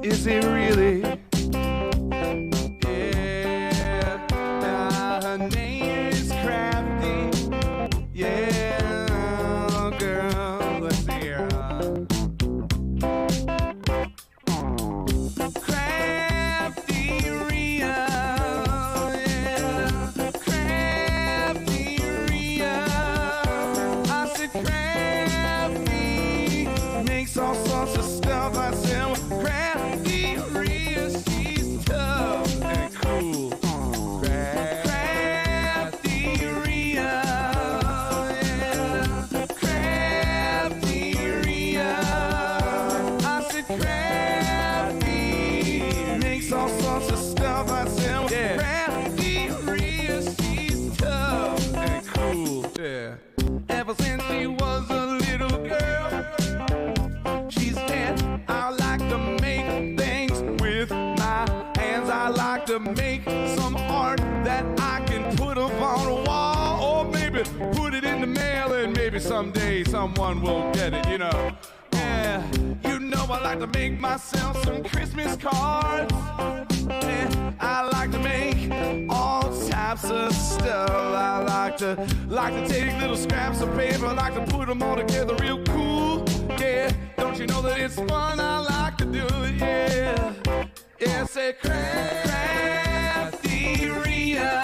Is it really? Yeah. Her name is Crafty. Yeah, girl. Let's see here. CraftyRia. Yeah. CraftyRia. I said Crafty makes all sorts of stuff. I said CraftyRia, she's tough and cool. CraftyRia, yeah. CraftyRia. I said Crafty makes all sorts of stuff. I said, CraftyRia, she's tough and cool. Yeah. Ever since she was a little girl, she said, I like to make things with my hands. I like to make some art that I can put up on a wall, or maybe put it in the mail, and maybe someday someone will get it, you know. Yeah, you know I like to make myself some Christmas cards. Yeah, I like to make all types of stuff. I like to take little scraps of paper, I like to put them all together real cool. Yeah, don't you know that it's fun? I like to do it, yeah. Yeah, say CraftyRia,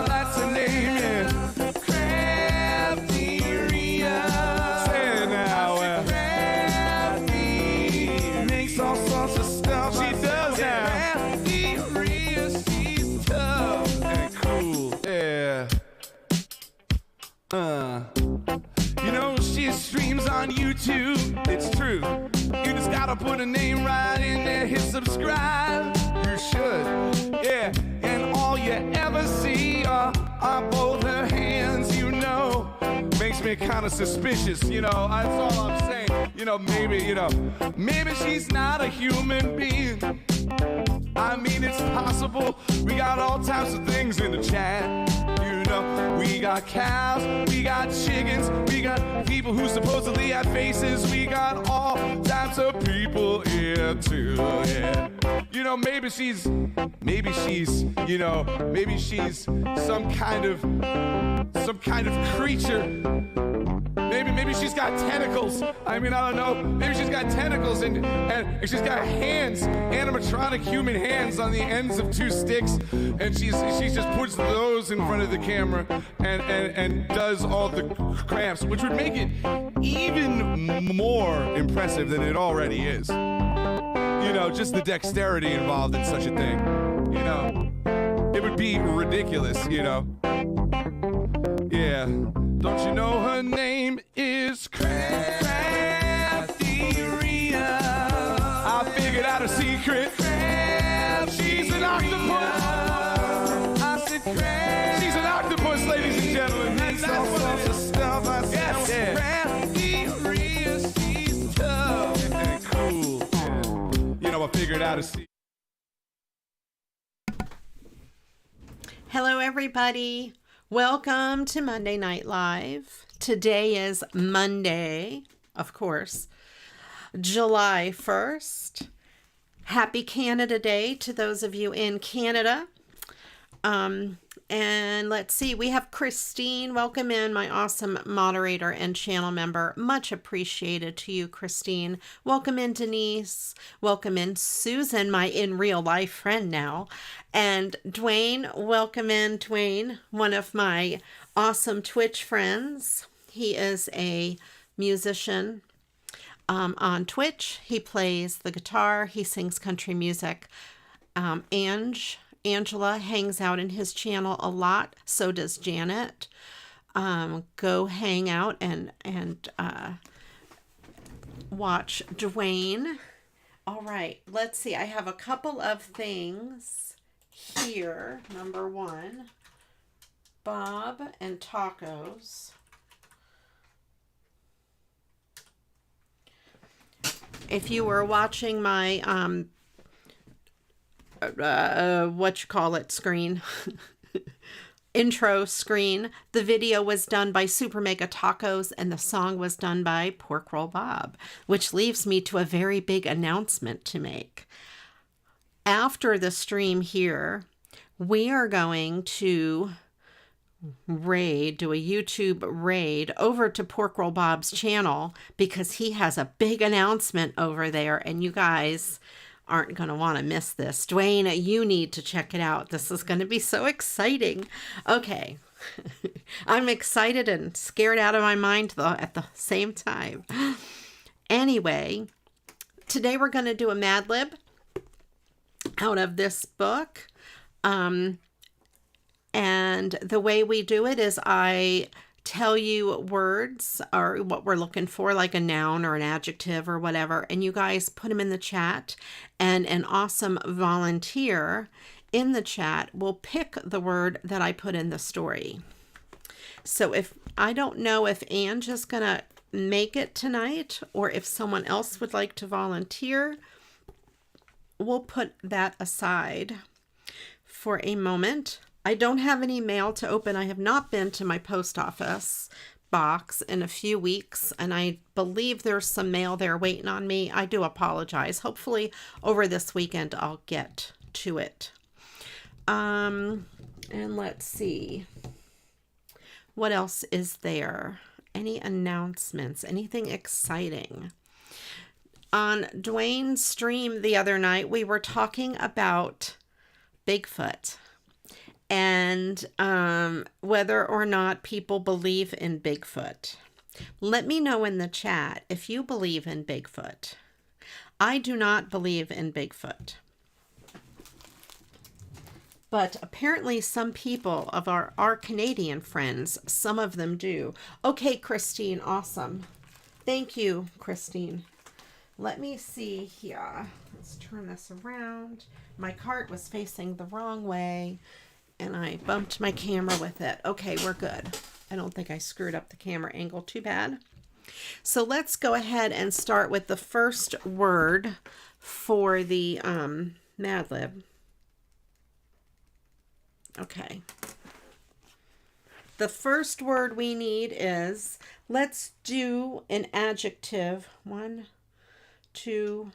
that's the name, yeah. CraftyRia, say it now, Crafty makes all sorts of stuff. She does now. CraftyRia, she's tough and cool, yeah. You know, she streams on YouTube, it's true. You just gotta put a name right in there, hit subscribe. You should, yeah. And all you ever see are both her hands, you know. Makes me kind of suspicious, you know, that's all I'm saying. You know, maybe she's not a human being. I mean, it's possible. We got all types of things in the chat. You know, we got cows, we got chickens, we got people who supposedly have faces. We got all types of people here too, yeah. You know, maybe she's, you know, maybe she's some kind of creature. Maybe she's got tentacles. I mean, I don't know. Maybe she's got tentacles and she's got hands, animatronic human hands on the ends of two sticks, and she just puts those in front of the camera and does all the crafts, which would make it even more impressive than it already is. You know, just the dexterity involved in such a thing. You know, it would be ridiculous, you know. Yeah. Don't you know her name is CraftyRia? I figured out a secret. She's an octopus. I said she's an octopus, ladies and gentlemen. That's all the stuff I said. CraftyRia, she's tough and cool. You know, I figured out a secret. Hello, everybody. Welcome to Monday Night Live. Today is Monday, of course, July 1st. Happy Canada Day to those of you in Canada. And let's see, we have Christine. Welcome in, my awesome moderator and channel member. Much appreciated to you, Christine. Welcome in, Denise. Welcome in, Susan, my in real life friend now. And Dwayne, welcome in, Dwayne, one of my awesome Twitch friends. He is a musician on Twitch. He plays the guitar. He sings country music. Angela hangs out in his channel a lot. So does Janet. Go hang out and watch Dwayne. All right, let's see. I have a couple of things here. Number one, Bob and tacos. If you were watching my screen intro screen, the video was done by SuperMegaTacos and the song was done by Pork Roll Bob, which leaves me to a very big announcement to make. After the stream here, we are going to do a YouTube raid over to Pork Roll Bob's channel because he has a big announcement over there and you guys aren't going to want to miss this. Dwayne, you need to check it out. This is going to be so exciting. Okay. I'm excited and scared out of my mind though at the same time. Anyway, today we're going to do a Mad Lib out of this book. And the way we do it is I tell you words or what we're looking for, like a noun or an adjective or whatever, and you guys put them in the chat, and an awesome volunteer in the chat will pick the word that I put in the story. So if I don't know if Anne's just going to make it tonight or if someone else would like to volunteer, we'll put that aside for a moment. I don't have any mail to open. I have not been to my post office box in a few weeks, and I believe there's some mail there waiting on me. I do apologize. Hopefully over this weekend I'll get to it. And let's see. What else is there? Any announcements? Anything exciting? On Dwayne's stream the other night, we were talking about Bigfoot and whether or not people believe in Bigfoot. Let me know in the chat if you believe in Bigfoot. I do not believe in Bigfoot. But apparently some people of our Canadian friends, some of them do. Okay, Christine, awesome. Thank you, Christine. Let me see here. Let's turn this around. My cart was facing the wrong way, and I bumped my camera with it. Okay, we're good. I don't think I screwed up the camera angle too bad. So let's go ahead and start with the first word for the Mad Lib. Okay. The first word we need is, let's do an adjective. 1, 2,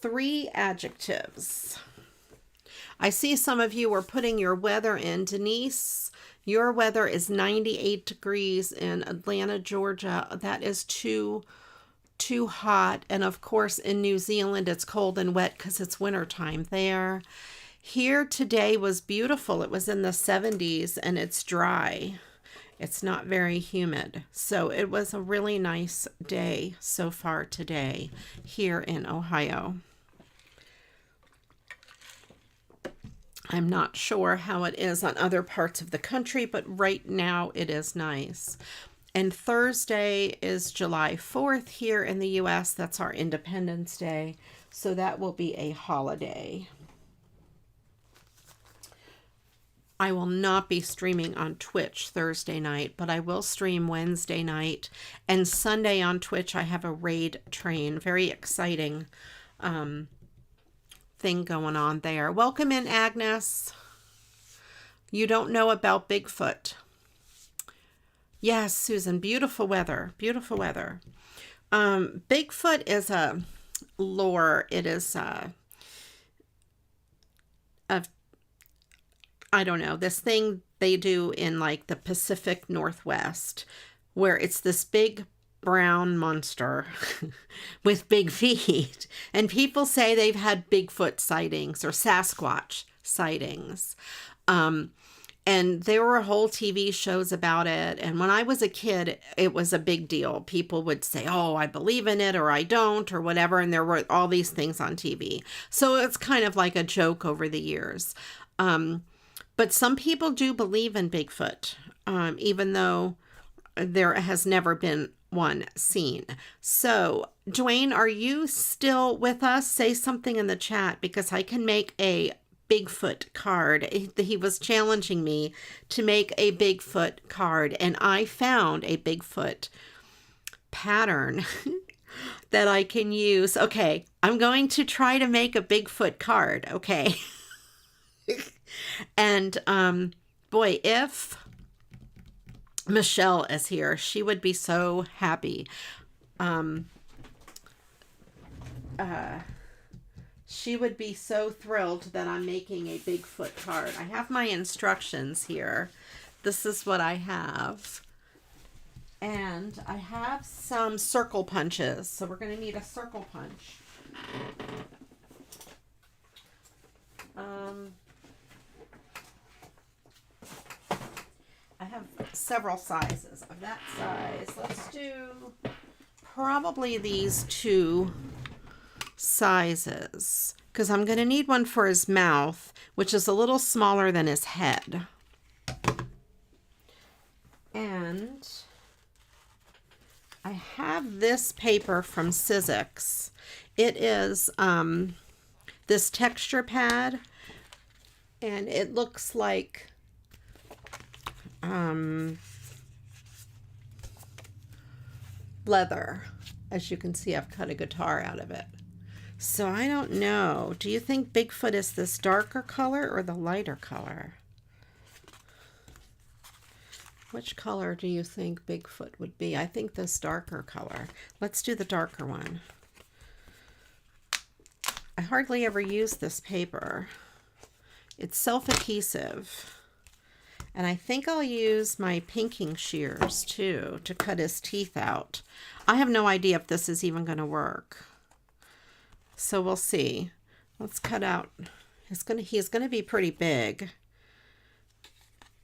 3 adjectives. I see some of you are putting your weather in. Denise, your weather is 98 degrees in Atlanta, Georgia. That is too hot. And of course, in New Zealand, it's cold and wet because it's wintertime there. Here today was beautiful. It was in the 70s and it's dry. It's not very humid. So it was a really nice day so far today here in Ohio. I'm not sure how it is on other parts of the country, but right now it is nice. And Thursday is July 4th here in the U.S. That's our Independence Day. So that will be a holiday. I will not be streaming on Twitch Thursday night, but I will stream Wednesday night. And Sunday on Twitch, I have a raid train. Very exciting thing going on there. Welcome in, Agnes. You don't know about Bigfoot. Yes, Susan, beautiful weather. Beautiful weather. Bigfoot is a lore. It is I don't know, this thing they do in like the Pacific Northwest where it's this big brown monster with big feet. And people say they've had Bigfoot sightings or Sasquatch sightings. And there were whole TV shows about it. And when I was a kid, it was a big deal. People would say, oh, I believe in it or I don't or whatever. And there were all these things on TV. So it's kind of like a joke over the years. But some people do believe in Bigfoot, even though there has never been one seen. So, Dwayne, are you still with us? Say something in the chat because I can make a Bigfoot card. He was challenging me to make a Bigfoot card, and I found a Bigfoot pattern that I can use. Okay, I'm going to try to make a Bigfoot card, okay? And boy, if Michelle is here, she would be so happy. She would be so thrilled that I'm making a Bigfoot card. I have my instructions here. This is what I have. And I have some circle punches. So we're going to need a circle punch. I have several sizes of that size. Let's do probably these two sizes, because I'm going to need one for his mouth, which is a little smaller than his head. And I have this paper from Sizzix. It is this texture pad, and it looks like leather. As you can see, I've cut a guitar out of it. So I don't know. Do you think Bigfoot is this darker color or the lighter color? Which color do you think Bigfoot would be? I think this darker color. Let's do the darker one. I hardly ever use this paper. It's self-adhesive. And I think I'll use my pinking shears too to cut his teeth out. I have no idea if this is even going to work. So we'll see. Let's cut out. He's going to be pretty big.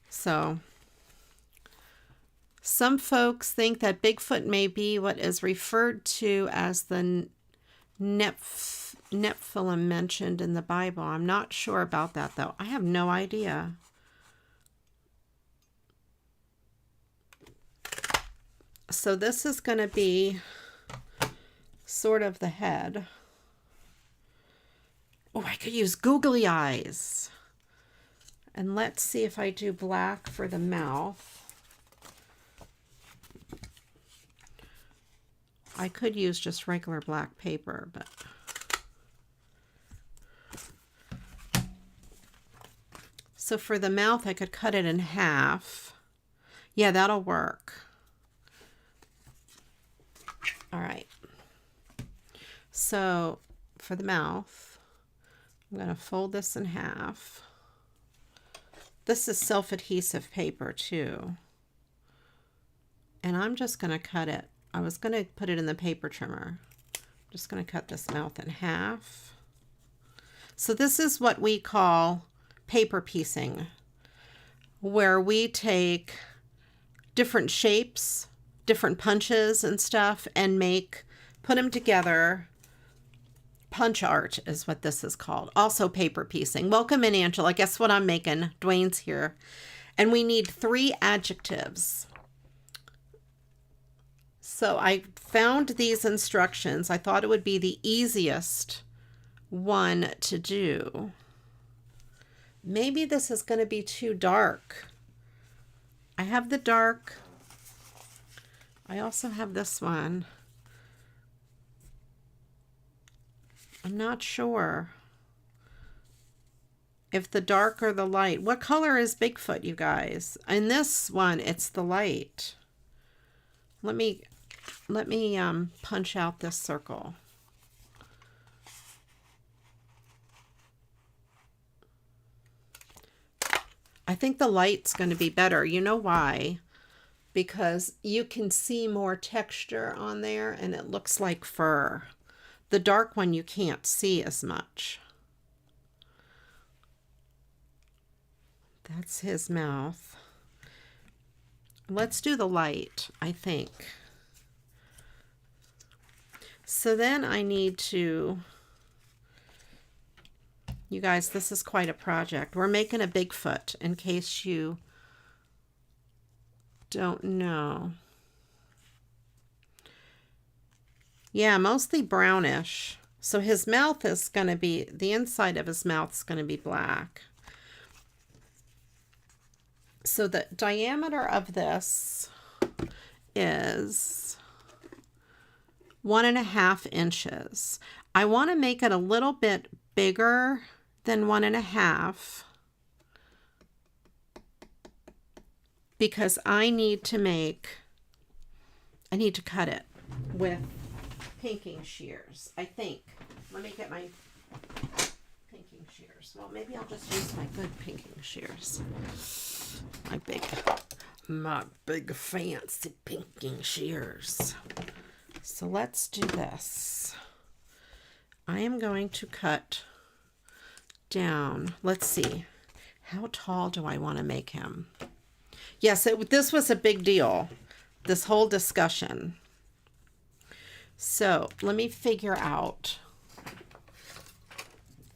So some folks think that Bigfoot may be what is referred to as the Nephilim mentioned in the Bible. I'm not sure about that though. I have no idea. So this is going to be sort of the head. Oh, I could use googly eyes. And let's see if I do black for the mouth. I could use just regular black paper, but so for the mouth, I could cut it in half. Yeah, that'll work. All right. So for the mouth, I'm going to fold this in half. This is self-adhesive paper too. And I'm just going to cut it. I was going to put it in the paper trimmer. I'm just going to cut this mouth in half. So this is what we call paper piecing, where we take different shapes, different punches and stuff, and put them together. Punch art is what this is called. Also paper piecing. Welcome in, Angela. Guess what I'm making? Dwayne's here. And we need 3 adjectives. So I found these instructions. I thought it would be the easiest one to do. Maybe this is going to be too dark. I have the dark. I also have this one. I'm not sure if the dark or the light. What color is Bigfoot, you guys? In this one, it's the light. Let me punch out this circle. I think the light's going to be better. You know why? Because you can see more texture on there and it looks like fur. The dark one you can't see as much. That's his mouth. Let's do the light, I think. So then I need to, you guys, this is quite a project. We're making a Bigfoot, in case you don't know. Yeah, mostly brownish. So his mouth is going to be, the inside of his mouth is going to be black. So the diameter of this is 1.5 inches. I want to make it a little bit bigger than 1.5 because I need to cut it with pinking shears, I think. Let me get my pinking shears. Well, maybe I'll just use my good pinking shears. My big fancy pinking shears. So let's do this. I am going to cut down. Let's see. How tall do I want to make him? Yes, this was a big deal, this whole discussion. So let me figure out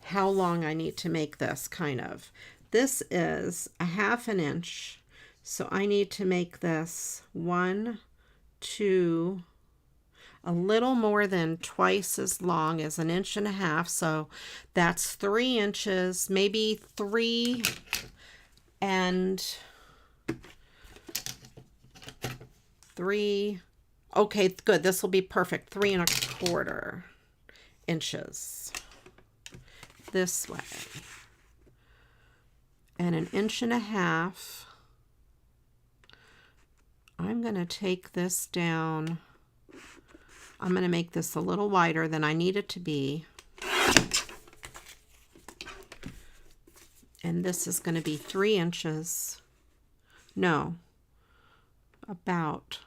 how long I need to make this, kind of. This is a 1/2 inch. So I need to make this 1, 2, a little more than twice as long as 1.5 inches. So that's 3 inches, maybe 3 and 3. Okay, good. This will be perfect. 3 1/4 inches this way. And 1.5 inches. I'm going to take this down. I'm going to make this a little wider than I need it to be. And this is going to be 3 inches. No, about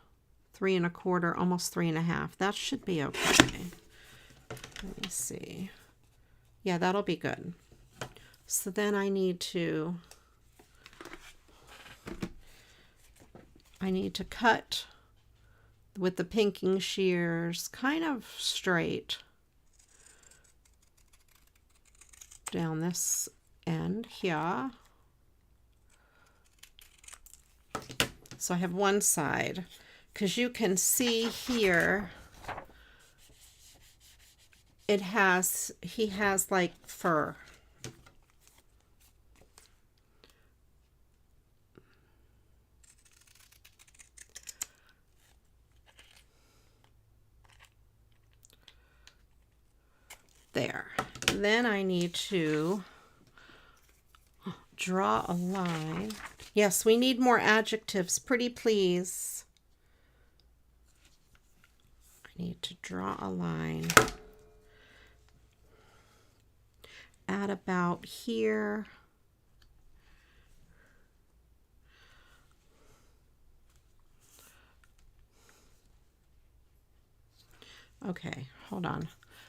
3 1/4, almost 3 1/2. That should be okay. Let me see. Yeah, that'll be good. So then I need to cut with the pinking shears kind of straight down this end here. So I have one side, because you can see here he has like fur. There. Then I need to draw a line. Yes, we need more adjectives. Pretty please. I need to draw a line at about here. Okay, hold on.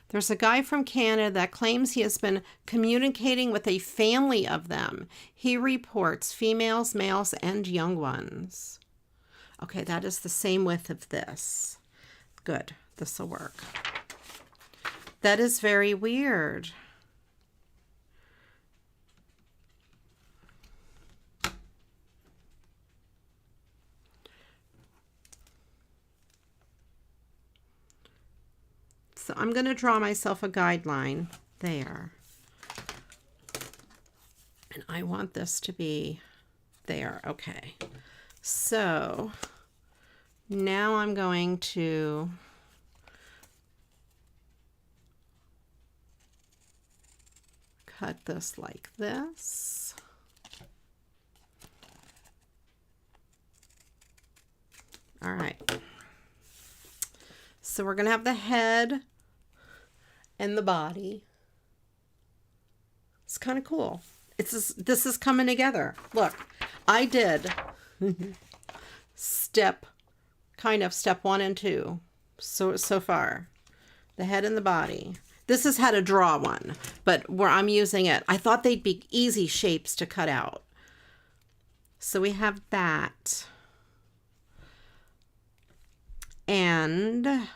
There's a guy from Canada that claims he has been communicating with a family of them. He reports females, males, and young ones. Okay, that is the same width of this. Good, this will work. That is very weird. So I'm going to draw myself a guideline there. And I want this to be there. Okay. So now I'm going to cut this like this. All right. So we're going to have the head and the body. It's kind of cool. This is coming together. Look, I did step 1 and 2 so far. The head and the body. This is how to draw one, but where I'm using it, I thought they'd be easy shapes to cut out. So we have that. And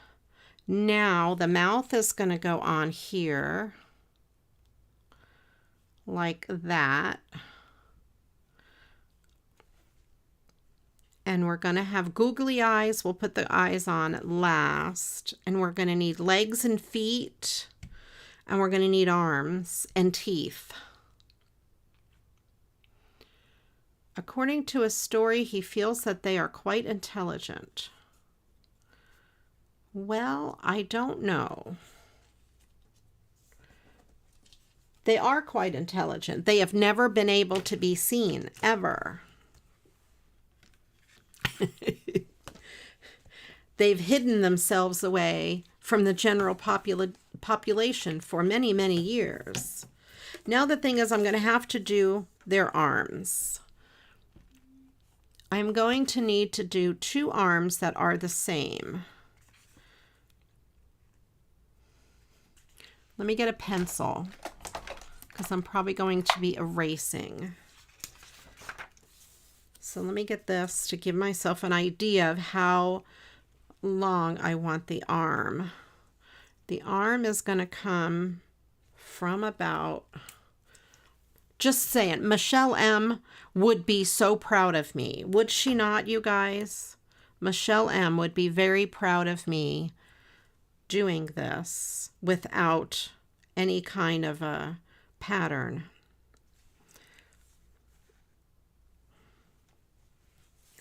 now the mouth is going to go on here like that. And we're going to have googly eyes. We'll put the eyes on last. And we're going to need legs and feet. And we're going to need arms and teeth. According to a story, he feels that they are quite intelligent. Well, I don't know. They are quite intelligent. They have never been able to be seen, ever. They've hidden themselves away from the general population for many, many years. Now the thing is, I'm going to have to do their arms. I'm going to need to do 2 arms that are the same. Let me get a pencil because I'm probably going to be erasing. So let me get this to give myself an idea of how long I want the arm. The arm is going to come from about, just saying, Michelle M. would be so proud of me. Would she not, you guys? Michelle M. would be very proud of me doing this without any kind of a pattern.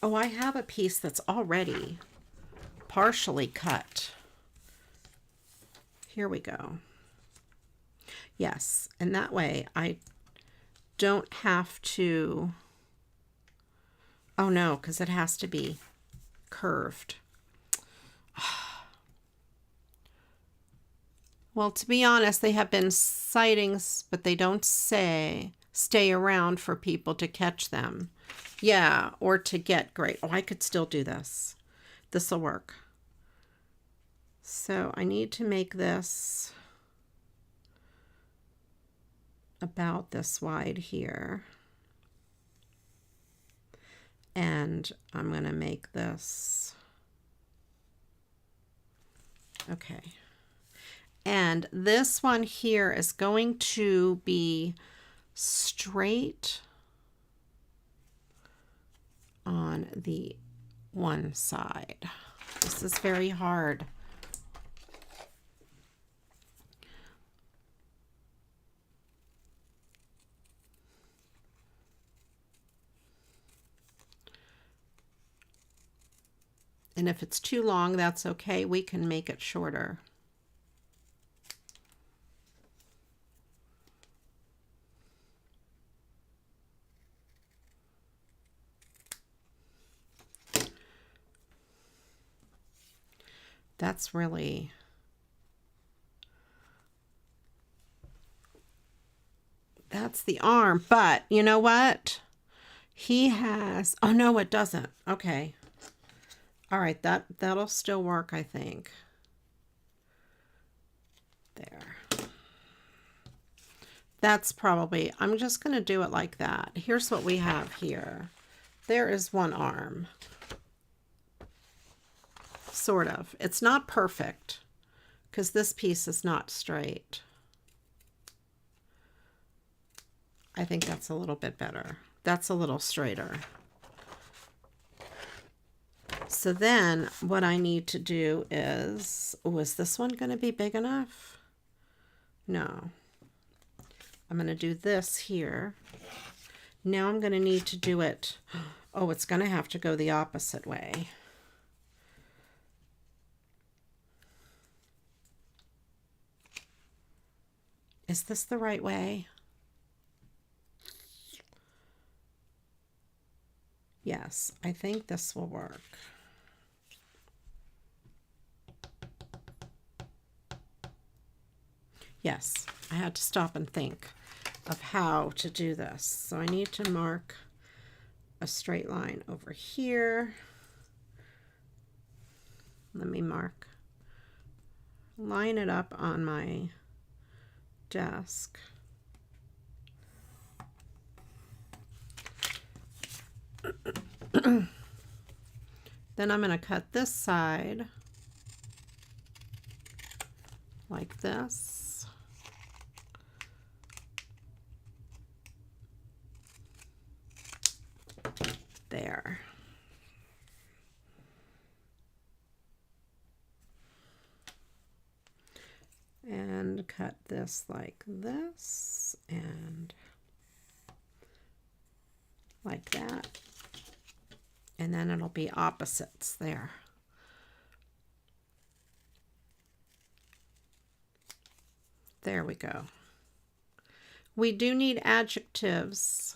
Oh, I have a piece that's already partially cut. Here we go. Yes, and that way I don't have to, oh no, because it has to be curved. Well, to be honest, they have been sightings, but they don't say stay around for people to catch them. Yeah, or to get great. Oh, I could still do this. This will work. So I need to make this about this wide here. And I'm going to make this. Okay. And this one here is going to be straight on the one side. This is very hard. And if it's too long, that's okay. We can make it shorter. That's really, that's the arm, but you know what? He has, oh no, it doesn't. Okay. All right, that'll still work, I think. There. That's probably, I'm just going to do it like that. Here's what we have here. There is one arm. Sort of. It's not perfect because this piece is not straight. I think that's a little bit better. That's a little straighter. So then what I need to do is, oh, is this one going to be big enough? No. I'm going to do this here. Now I'm going to need to do it. Oh, it's going to have to go the opposite way. Is this the right way? Yes, I think this will work. Yes, I had to stop and think of how to do this. So I need to mark a straight line over here. Let me mark, line it up on my desk. Then I'm going to cut this side like this. There. And cut this like this and like that. And then it'll be opposites there. There we go. We do need adjectives.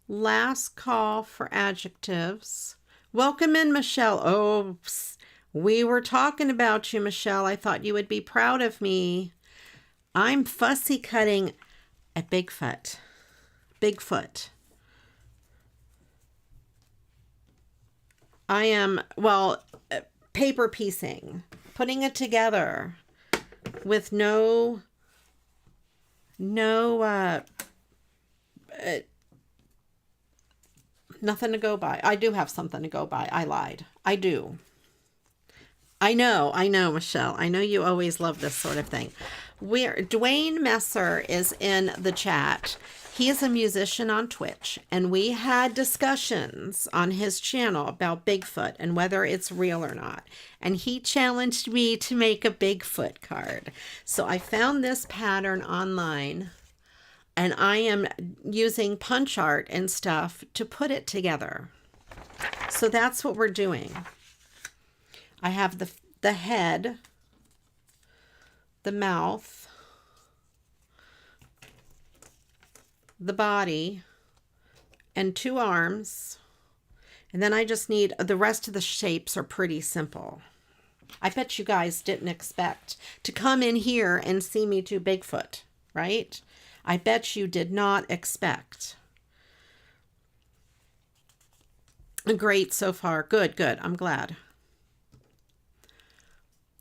Last call for adjectives. Welcome in, Michelle. Oh, We were talking about you, Michelle. I thought you would be proud of me. I'm fussy cutting a Bigfoot. Bigfoot. I am, well, paper piecing, putting it together with no nothing to go by. I do have something to go by. I lied. I do. I know, Michelle. I know you always love this sort of thing. Dwayne Messer is in the chat. He is a musician on Twitch, and we had discussions on his channel about Bigfoot and whether it's real or not. And he challenged me to make a Bigfoot card. So I found this pattern online, and I am using punch art and stuff to put it together. So that's what we're doing. I have the head, the mouth, the body, and 2 arms. And then I just need, the rest of the shapes are pretty simple. I bet you guys didn't expect to come in here and see me do Bigfoot, right? I bet you did not expect. Great so far. Good, good. I'm glad.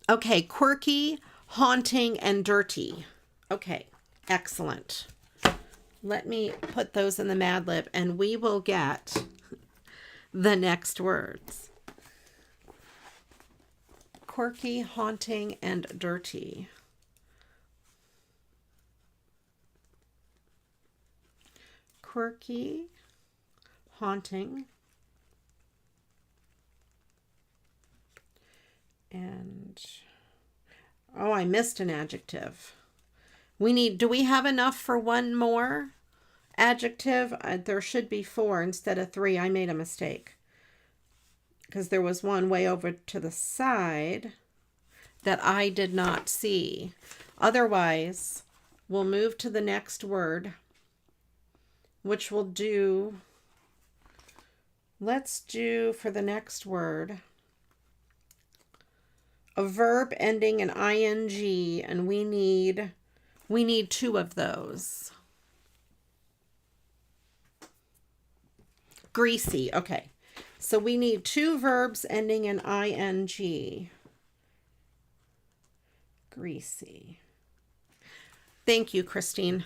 Okay, quirky, haunting, and dirty. Okay, excellent. Let me put those in the Mad Lib, and we will get the next words. Quirky, haunting, and dirty. Quirky, haunting, and oh, I missed an adjective. Do we have enough for one more adjective? There should be 4 instead of 3. I made a mistake because there was one way over to the side that I did not see. Otherwise, we'll move to the next word, which we'll do. Let's do for the next word a verb ending in ing, and we need 2 of those. Greasy. Okay. So we need 2 verbs ending in ing. Greasy. Thank you, Christine.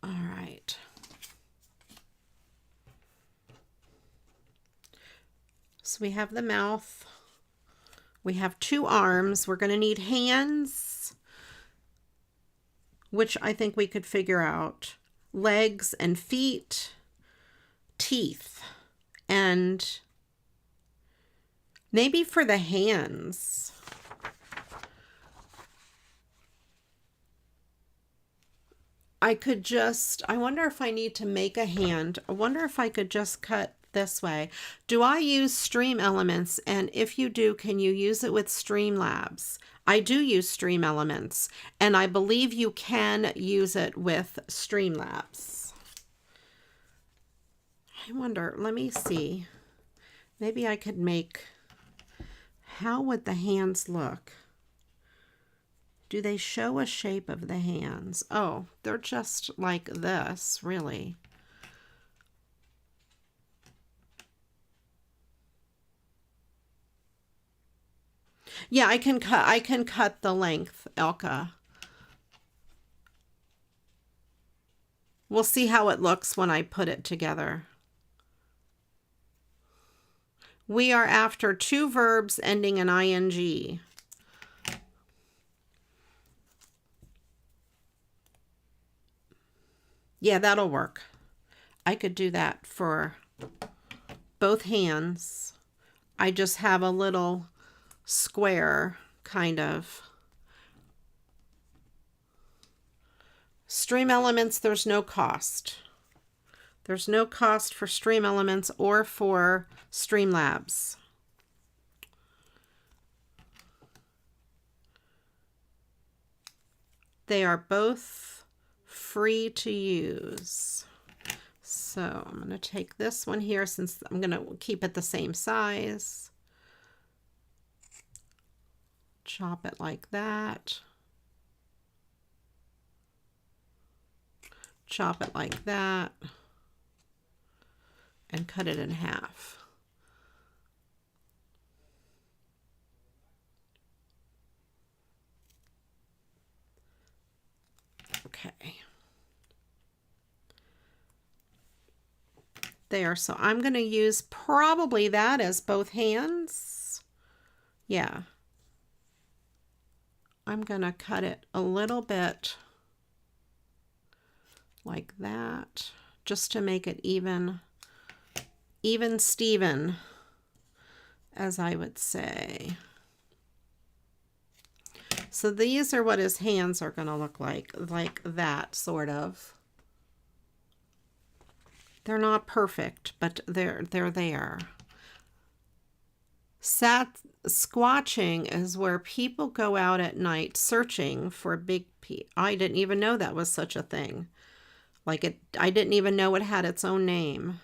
All right. So we have the mouth. We have 2 arms. We're going to need hands, which I think we could figure out. Legs and feet, teeth, and maybe for the hands, I wonder if I need to make a hand. I wonder if I could just cut this way. Do I use Stream Elements? And if you do, can you use it with Streamlabs? I do use Stream Elements, and I believe you can use it with Streamlabs. I wonder, let me see. Maybe I could make, how would the hands look? Do they show a shape of the hands? Oh, they're just like this, really. Yeah, I can cut the length, Elka. We'll see how it looks when I put it together. We are after 2 verbs ending in ing. Yeah, that'll work. I could do that for both hands. I just have a little square, kind of. Stream Elements, there's no cost. There's no cost for Stream Elements or for Streamlabs. They are both free to use. So I'm going to take this one here since I'm going to keep it the same size. Chop it like that. Chop it like that. And cut it in half. Okay. There, so I'm going to use probably that as both hands. Yeah. I'm going to cut it a little bit like that, just to make it even Steven, as I would say. So these are what his hands are going to look like that, sort of. They're not perfect, but they're there. Squatching is where people go out at night searching for big I didn't even know that was such a thing. I didn't even know it had its own name.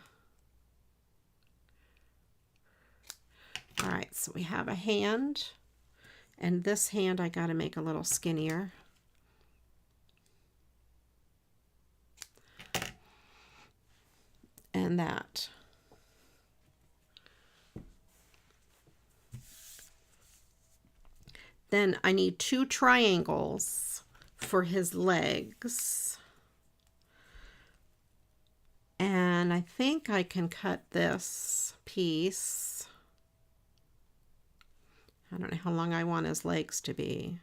All right, so we have a hand, and this hand I got to make a little skinnier. And that. Then I need 2 triangles for his legs. And I think I can cut this piece. I don't know how long I want his legs to be.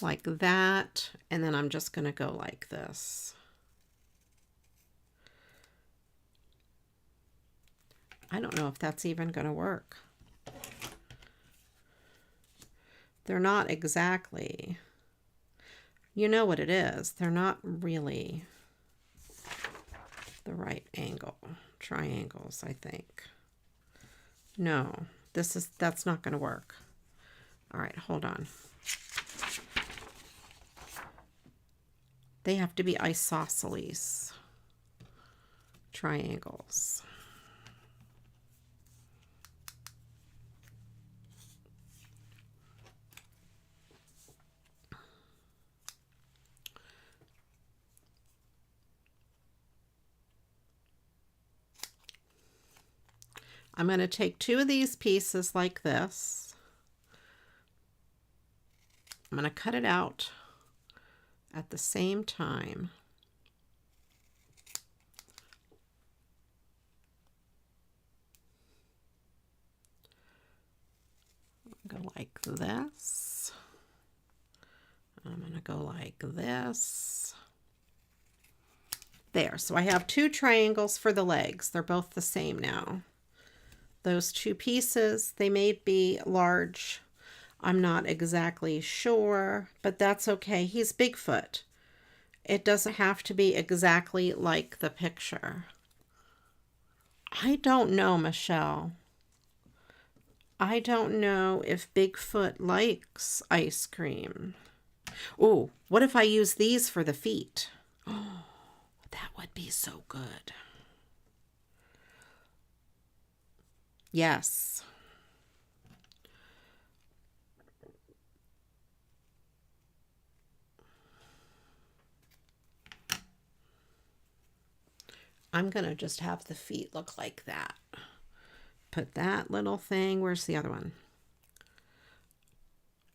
Like that. And then I'm just going to go like this. I don't know if that's even going to work. They're not exactly, you know what it is. They're not really the right angle. Triangles, I think. No, that's not going to work. All right, hold on. They have to be isosceles triangles. I'm going to take 2 of these pieces like this. I'm going to cut it out at the same time. Go like this. I'm going to go like this. There, so I have 2 triangles for the legs. They're both the same now. Those 2 pieces, they may be large. I'm not exactly sure, but that's okay. He's Bigfoot. It doesn't have to be exactly like the picture. I don't know, Michelle. I don't know if Bigfoot likes ice cream. Oh, what if I use these for the feet? Oh, that would be so good. Yes. I'm going to just have the feet look like that. Put that little thing. Where's the other one?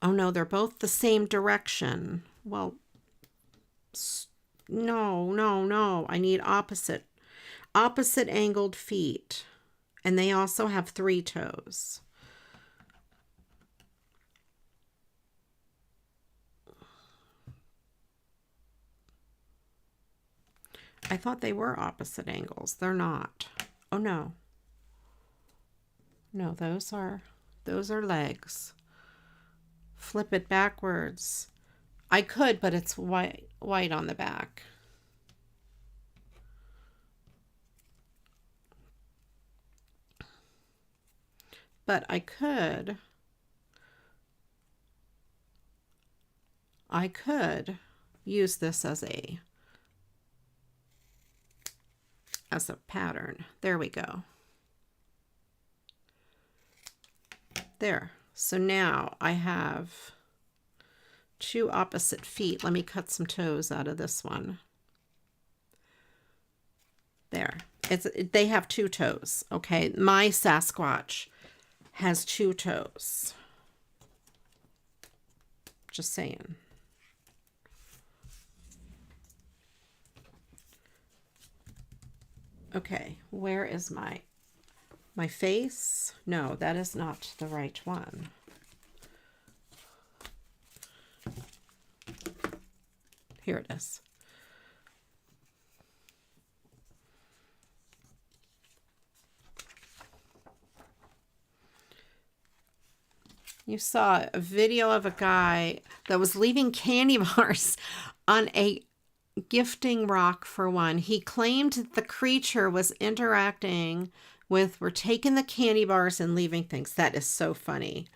Oh, no, they're both the same direction. Well, no. I need opposite angled feet. And they also have 3 toes. I thought they were opposite angles. They're not. Oh, no. No, those are legs. Flip it backwards. I could, but it's white on the back. But I could use this as a as a pattern. There we go. There. So now I have 2 opposite feet. Let me cut some toes out of this one. There. They have 2 toes, okay? My Sasquatch has 2 toes. Just saying. Okay, where is my face? No, that is not the right one. Here it is. You saw a video of a guy that was leaving candy bars on a gifting rock for one. He claimed that the creature was interacting with, we're taking the candy bars and leaving things. That is so funny.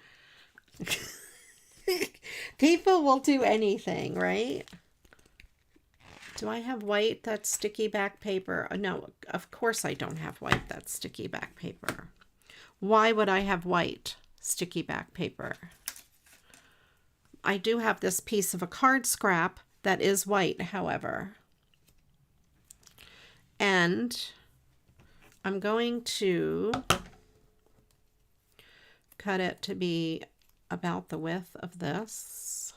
People will do anything, right? Do I have white that's sticky back paper? No, of course I don't have white that's sticky back paper. Why would I have white sticky back paper? I do have this piece of a card scrap that is white, however. And I'm going to cut it to be about the width of this.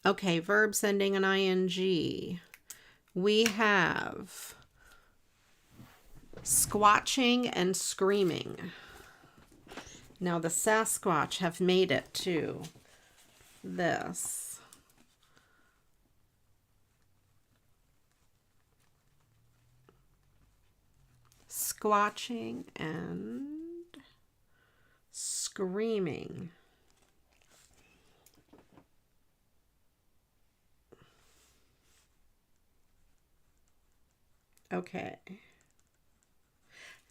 Okay, verbs ending in ing. We have squatching and screaming. Now the Sasquatch have made it to this. Squatching and screaming. Okay.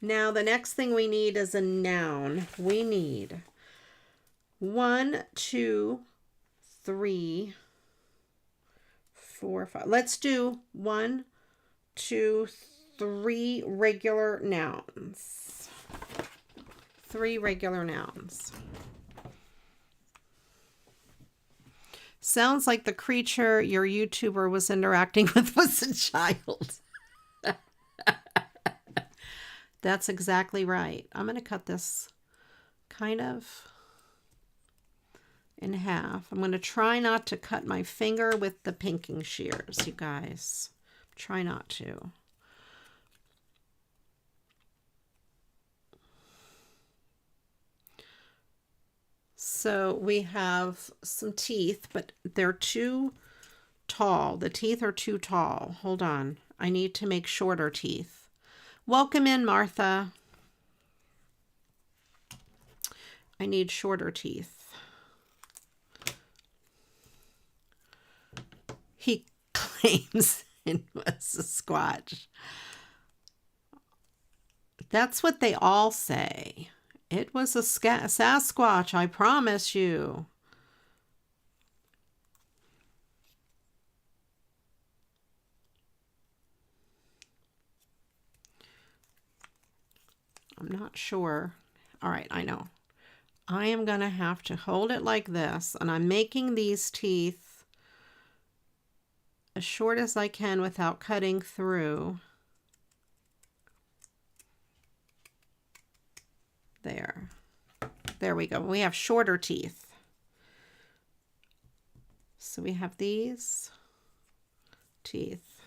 Now the next thing we need is a noun. We need 1, 2, 3, 4, 5. Let's do 1, 2, 3 regular nouns. 3 regular nouns. Sounds like the creature your YouTuber was interacting with was a child. That's exactly right. I'm going to cut this kind of in half. I'm going to try not to cut my finger with the pinking shears, you guys. Try not to. So we have some teeth, but they're too tall. The teeth are too tall. Hold on. I need to make shorter teeth. Welcome in, Martha. I need shorter teeth. He claims it was a squatch. That's what they all say. It was a Sasquatch, I promise you. I'm not sure. All right, I know. I am going to have to hold it like this, and I'm making these teeth as short as I can without cutting through. There. There we go. We have shorter teeth. So we have these teeth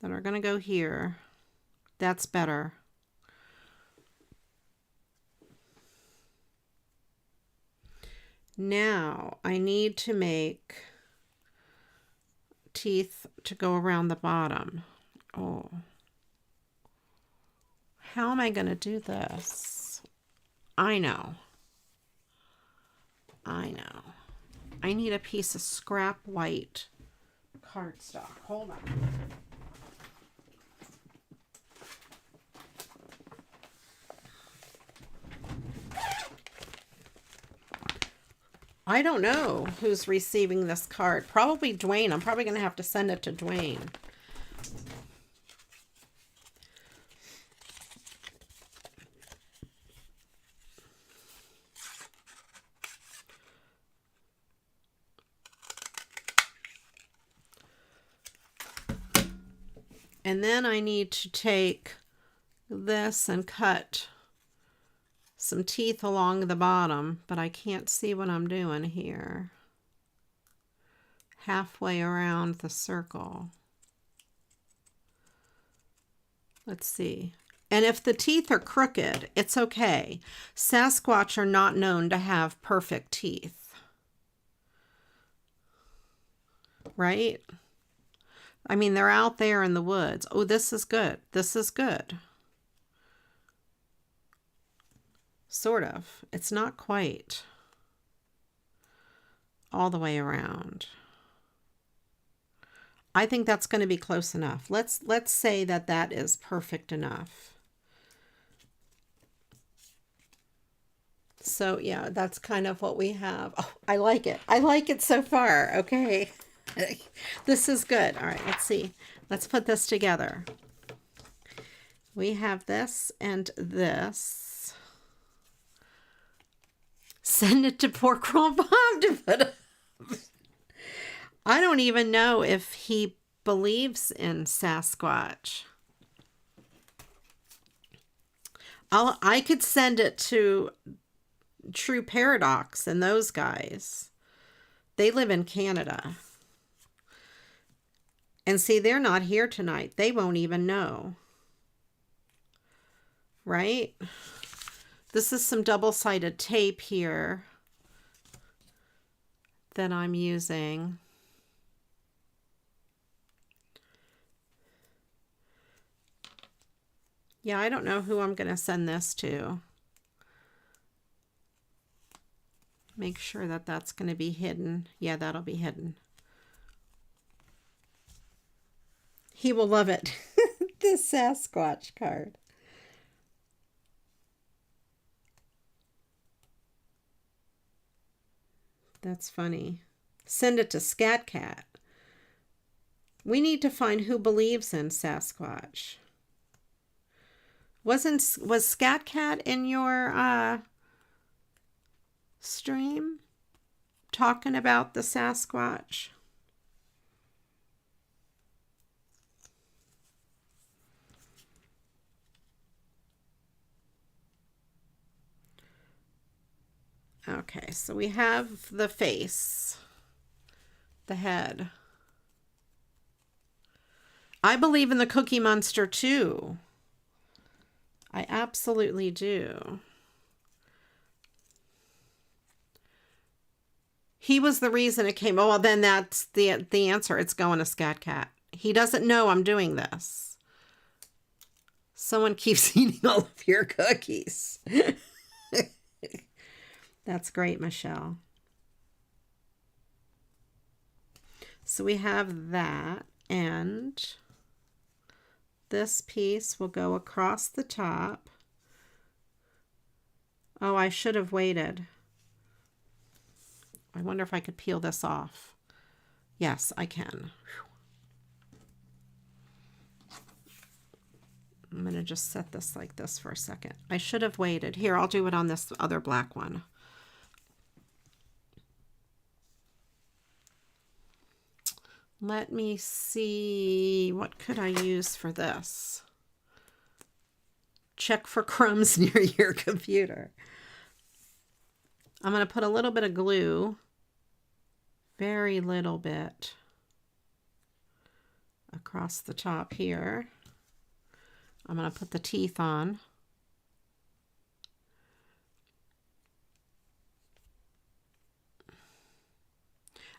that are going to go here. That's better. Now I need to make teeth to go around the bottom. Oh. How am I going to do this? I know. I know. I need a piece of scrap white cardstock. Hold on. I don't know who's receiving this card. Probably Dwayne. I'm probably going to have to send it to Dwayne. And then I need to take this and cut some teeth along the bottom, but I can't see what I'm doing here. Halfway around the circle. Let's see. And if the teeth are crooked, it's okay. Sasquatch are not known to have perfect teeth. Right? I mean, they're out there in the woods. Oh, this is good. This is good. Sort of. It's not quite all the way around. I think that's going to be close enough. Let's say that that is perfect enough. So yeah, that's kind of what we have. Oh, I like it. I like it so far. Okay. This is good. All right, let's see. Let's put this together. We have this and this. Send it to poor Crawl Bob to put up. I don't even know if he believes in Sasquatch. I could send it to True Paradox and those guys. They live in Canada. And see, they're not here tonight. They won't even know. Right? This is some double-sided tape here that I'm using. Yeah, I don't know who I'm going to send this to. Make sure that that's going to be hidden. Yeah, that'll be hidden. He will love it. The Sasquatch card. That's funny. Send it to Scat Cat. We need to find who believes in Sasquatch. Was Scat Cat in your stream talking about the Sasquatch? Okay, so we have the face, the head. I believe in the Cookie Monster too. I absolutely do. He was the reason it came. Oh, well, then that's the answer. It's going to Scat Cat. He doesn't know I'm doing this. Someone keeps eating all of your cookies. That's great, Michelle. So we have that, and this piece will go across the top. Oh, I should have waited. I wonder if I could peel this off. Yes, I can. I'm going to just set this like this for a second. I should have waited. Here, I'll do it on this other black one. Let me see, what could I use for this? Check for crumbs near your computer. I'm going to put a little bit of glue, very little bit, across the top here. I'm going to put the teeth on.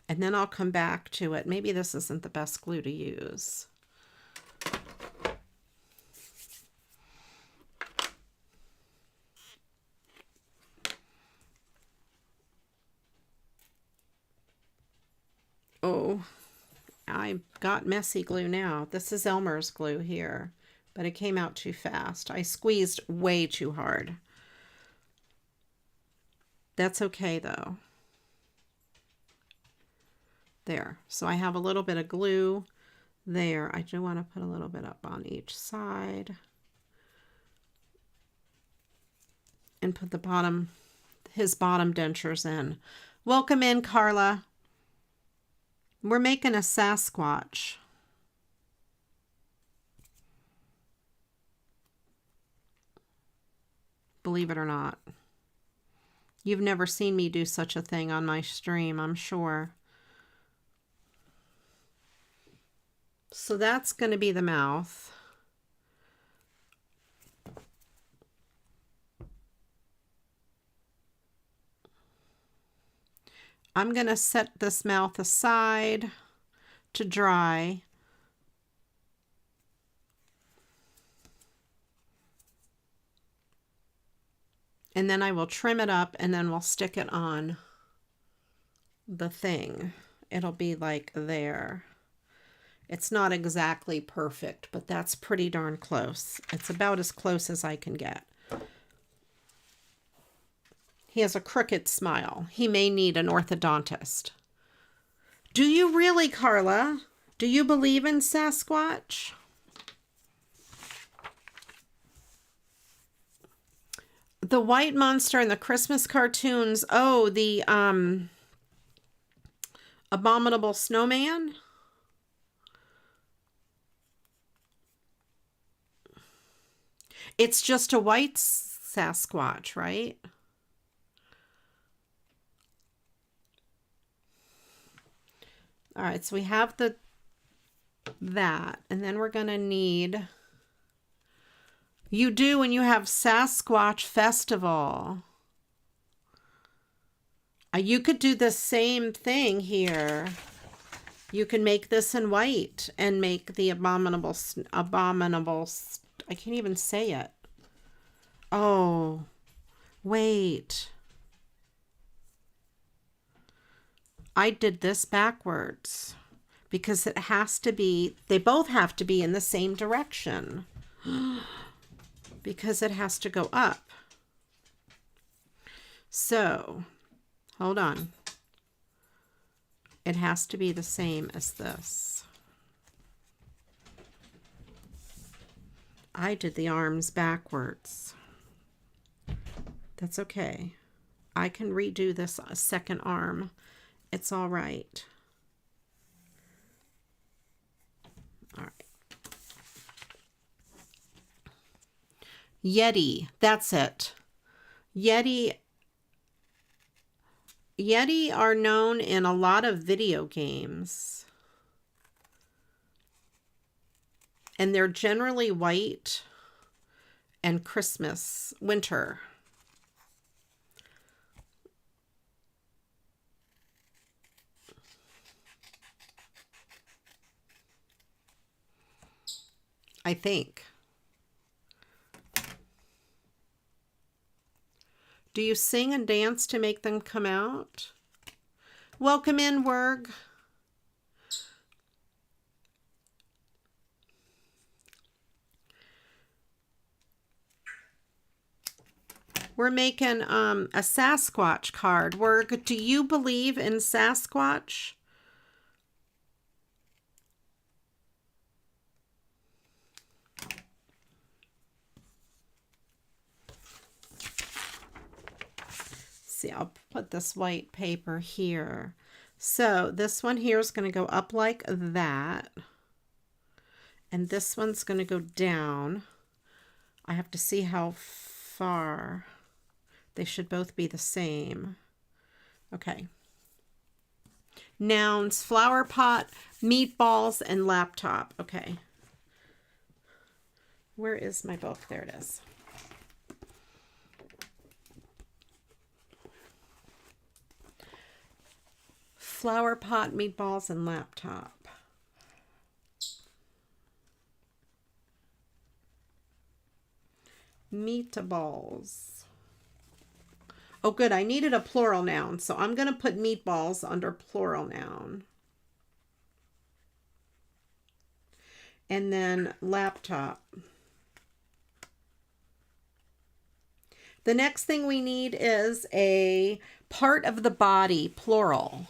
And then I'll come back to it. Maybe this isn't the best glue to use. Oh, I got messy glue now. This is Elmer's glue here, but it came out too fast. I squeezed way too hard. That's okay though. There. So I have a little bit of glue there. I do want to put a little bit up on each side. And put the bottom, his bottom dentures in. Welcome in, Carla. We're making a Sasquatch. Believe it or not. You've never seen me do such a thing on my stream, I'm sure. So that's going to be the mouth. I'm going to set this mouth aside to dry. And then I will trim it up and then we'll stick it on the thing. It'll be like there. It's not exactly perfect, but that's pretty darn close. It's about as close as I can get. He has a crooked smile. He may need an orthodontist. Do you really, Carla? Do you believe in Sasquatch? The white monster in the Christmas cartoons. Oh, the abominable snowman. It's just a white Sasquatch, right? All right, so we have that, and then we're going to need, you do when you have Sasquatch Festival. You could do the same thing here. You can make this in white and make the abominable, I can't even say it. Oh, wait. I did this backwards because it has to be, they both have to be in the same direction because it has to go up. So, hold on. It has to be the same as this. I did the arms backwards. That's okay. I can redo this second arm. It's all right. All right. Yeti, that's it. Yeti are known in a lot of video games. And they're generally white and Christmas, winter. I think. Do you sing and dance to make them come out? Welcome in, Werg. We're making a Sasquatch card. Werg, do you believe in Sasquatch? See, I'll put this white paper here. So this one here is going to go up like that. And this one's going to go down. I have to see how far. They should both be the same. Okay. Nouns, flower pot, meatballs, and laptop. Okay. Where is my book? There it is. Flower pot, meatballs, and laptop. Meatballs. Oh, good. I needed a plural noun, so I'm going to put meatballs under plural noun. And then laptop. The next thing we need is a part of the body, plural.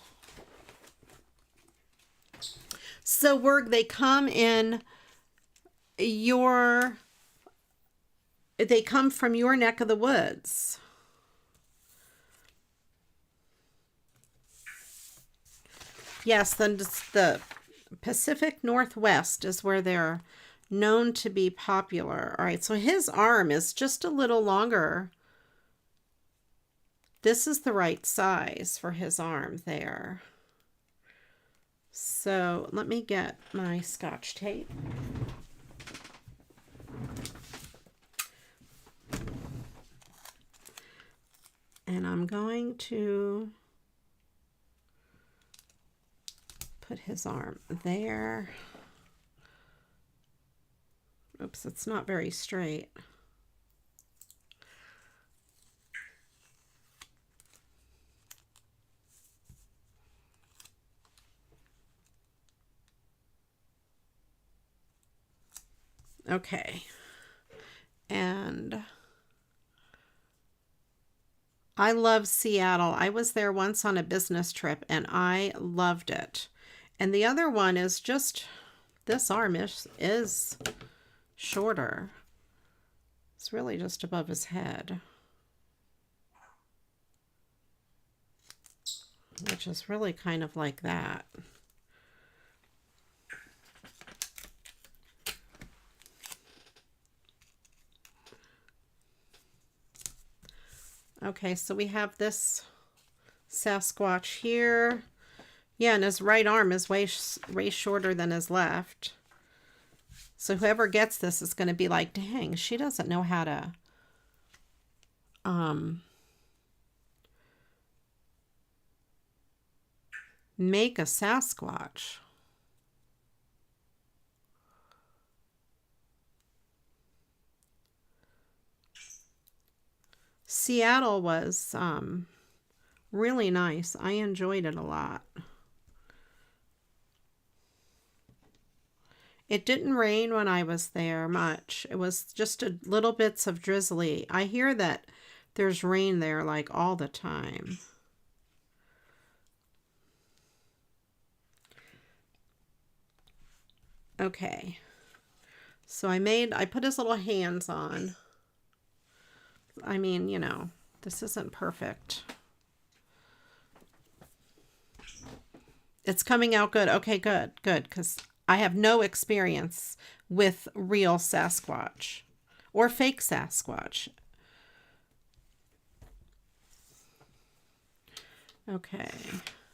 So they come from your neck of the woods. Yes, then the Pacific Northwest is where they're known to be popular. All right, so his arm is just a little longer. This is the right size for his arm there. So let me get my Scotch tape. And I'm going to put his arm there. Oops, it's not very straight. Okay. And I love Seattle. I was there once on a business trip and I loved it. And the other one is just, this arm is shorter. It's really just above his head, which is really kind of like that. Okay, so we have this Sasquatch here. Yeah, and his right arm is way shorter than his left. So whoever gets this is going to be like, dang, she doesn't know how to make a Sasquatch. Seattle was really nice. I enjoyed it a lot. It didn't rain when I was there much. It was just a little bits of drizzly. I hear that there's rain there like all the time. Okay. So I put his little hands on. I mean, you know, this isn't perfect. It's coming out good. Okay, good, because I have no experience with real Sasquatch or fake Sasquatch. Okay,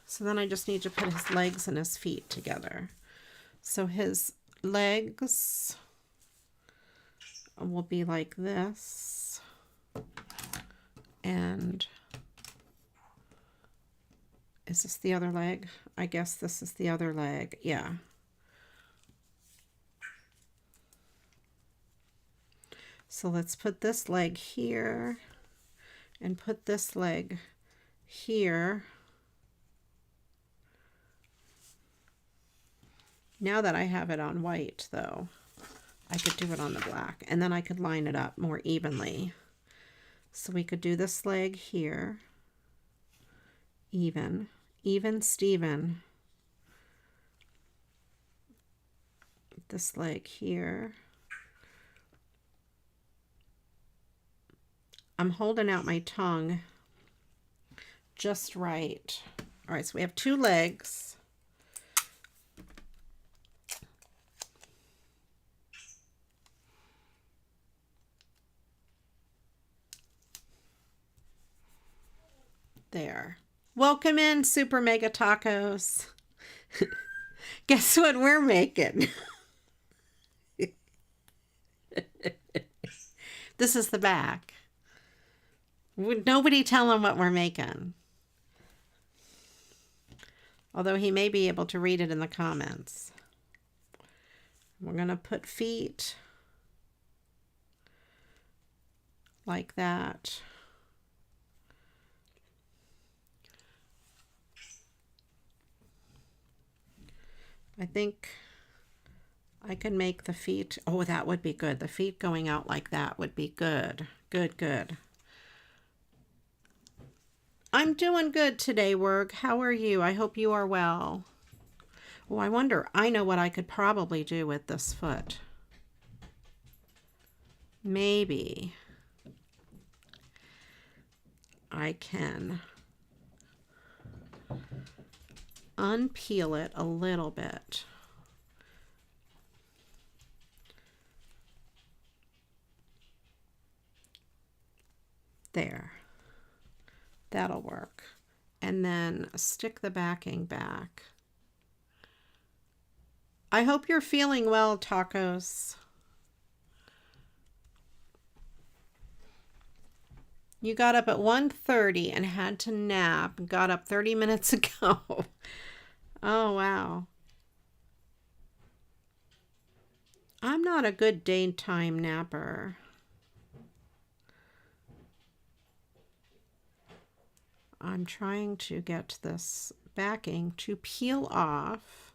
so then I just need to put his legs and his feet together. So his legs will be like this. And is this the other leg? I guess this is the other leg. Yeah. So let's put this leg here and put this leg here. Now that I have it on white, though, I could do it on the black, and then I could line it up more evenly. So we could do this leg here, even Steven. This leg here. I'm holding out my tongue just right. All right, so we have two legs. There. Welcome in, SuperMegaTacos. Guess what we're making? This is the back. Nobody tell him what we're making. Although he may be able to read it in the comments. We're going to put feet like that. I think I can make the feet. Oh, that would be good. The feet going out like that would be good. Good, good. I'm doing good today, Werg. How are you? I hope you are well. Oh, I wonder, I know what I could probably do with this foot. Maybe I can unpeel it a little bit. There. That'll work. And then stick the backing back. I hope you're feeling well, tacos. You got up at 1:30 and had to nap. Got up 30 minutes ago. Oh, wow. I'm not a good daytime napper. I'm trying to get this backing to peel off.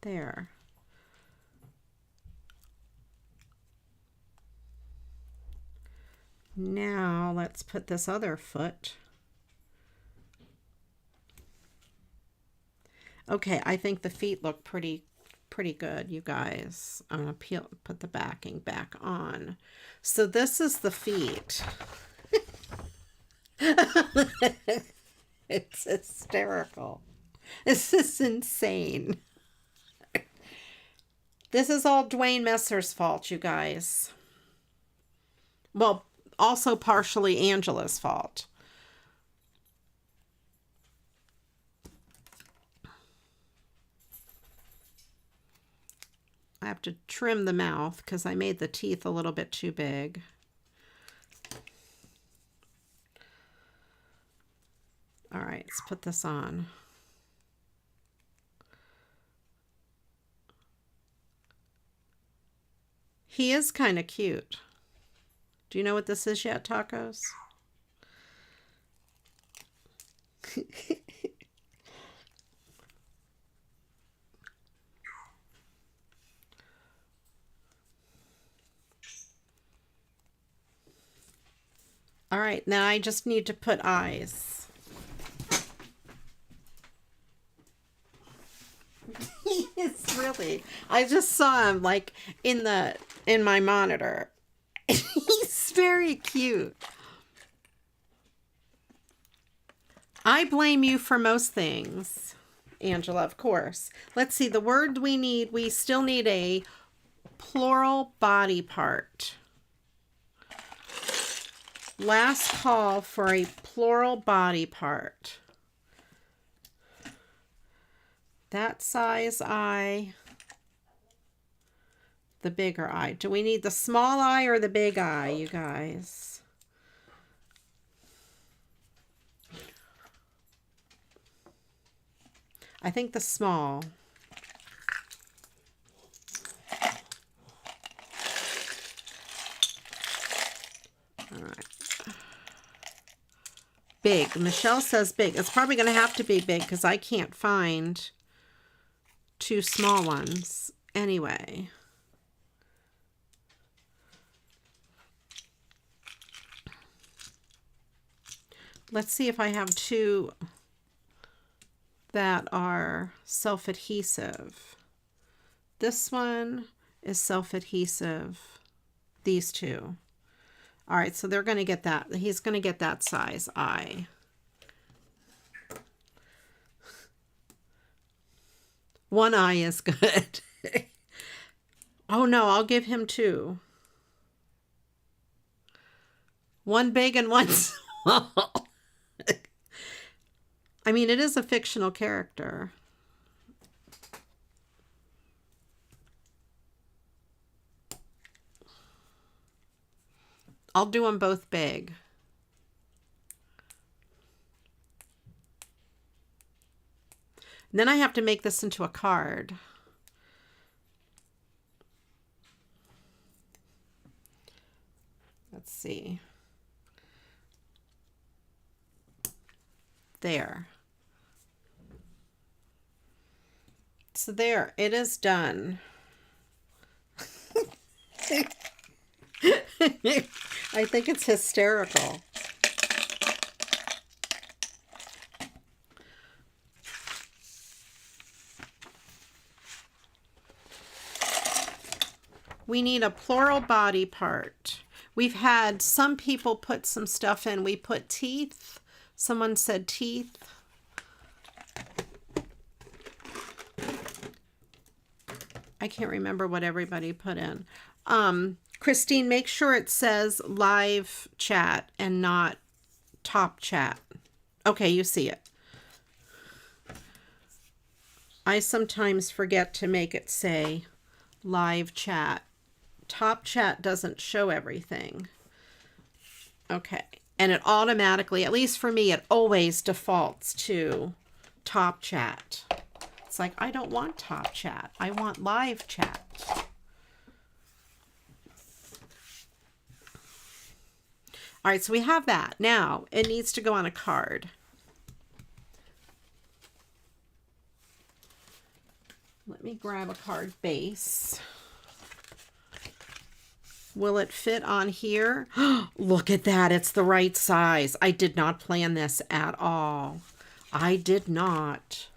There. Now let's put this other foot. Okay, I think the feet look pretty good, you guys. I'm gonna put the backing back on. So this is the feet. It's hysterical. This is insane. This is all Dwayne Messer's fault, you guys. Well, also partially Angela's fault. I have to trim the mouth because I made the teeth a little bit too big. All right, let's put this on. He is kind of cute. Do you know what this is yet, tacos? All right, now I just need to put eyes. He is really, I just saw him like in my monitor. He's very cute. I blame you for most things, Angela, of course. Let's see, the word we need, we still need a plural body part. Last call for a plural body part. That size eye, the bigger eye. Do we need the small eye or the big eye, you guys? I think the small. All right. Big. Michelle says big. It's probably going to have to be big because I can't find two small ones anyway. Let's see if I have two that are self-adhesive. This one is self-adhesive. These two. All right, so they're going to get that. He's going to get that size eye. One eye is good. Oh no, I'll give him two. One big and one small. I mean, it is a fictional character. I'll do them both big. And then I have to make this into a card. Let's see. There. So there, it is done. I think it's hysterical. We need a plural body part. We've had some people put some stuff in. We put teeth. Someone said teeth. I can't remember what everybody put in. Christine, make sure it says live chat and not top chat. Okay, you see it. I sometimes forget to make it say live chat. Top chat doesn't show everything. Okay. And it automatically, at least for me, it always defaults to top chat. It's like, I don't want top chat. I want live chat. All right, so we have that. Now, it needs to go on a card. Let me grab a card base. Will it fit on here? Look at that. It's the right size. I did not plan this at all. I did not.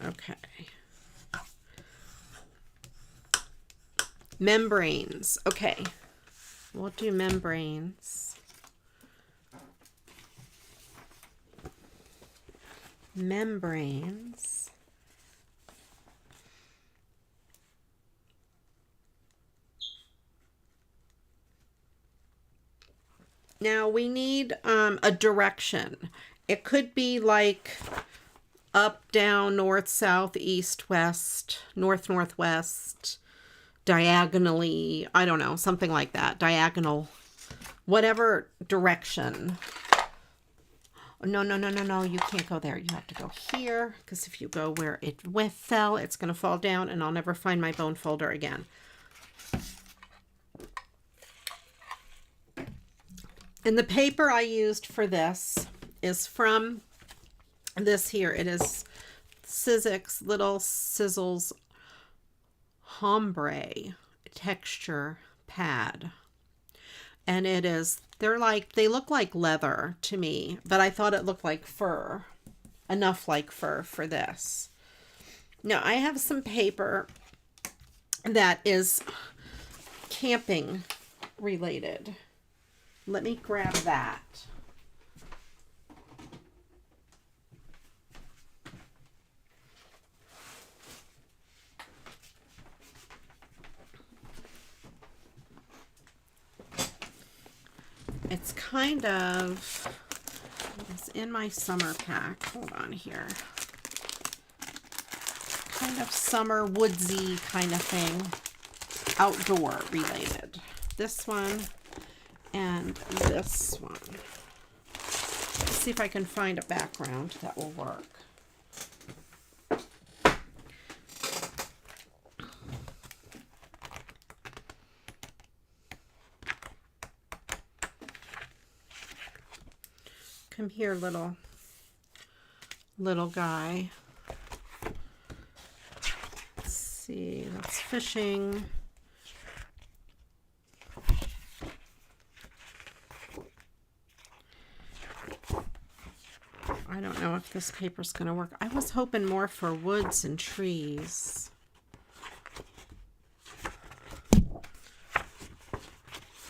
Okay. Membranes. Okay. We'll do membranes. Membranes. Now we need a direction. It could be like up, down, north, south, east, west, north, northwest, diagonally, I don't know, something like that. Diagonal, whatever direction. No, no, no, no, no, you can't go there. You have to go here, because if you go where it fell, it's going to fall down, and I'll never find my bone folder again. And the paper I used for this is from this here. It is Sizzix Little Sizzles Ombre texture pad. And it is, they look like leather to me, but I thought it looked like fur. Enough like fur for this. Now I have some paper that is camping related. Let me grab that. It's kind of, it's in my summer pack. Hold on here. Kind of summer woodsy kind of thing. Outdoor related. This one and this one. Let's see if I can find a background that will work. Come here, little guy. Let's see, that's fishing. I don't know if this paper's going to work. I was hoping more for woods and trees.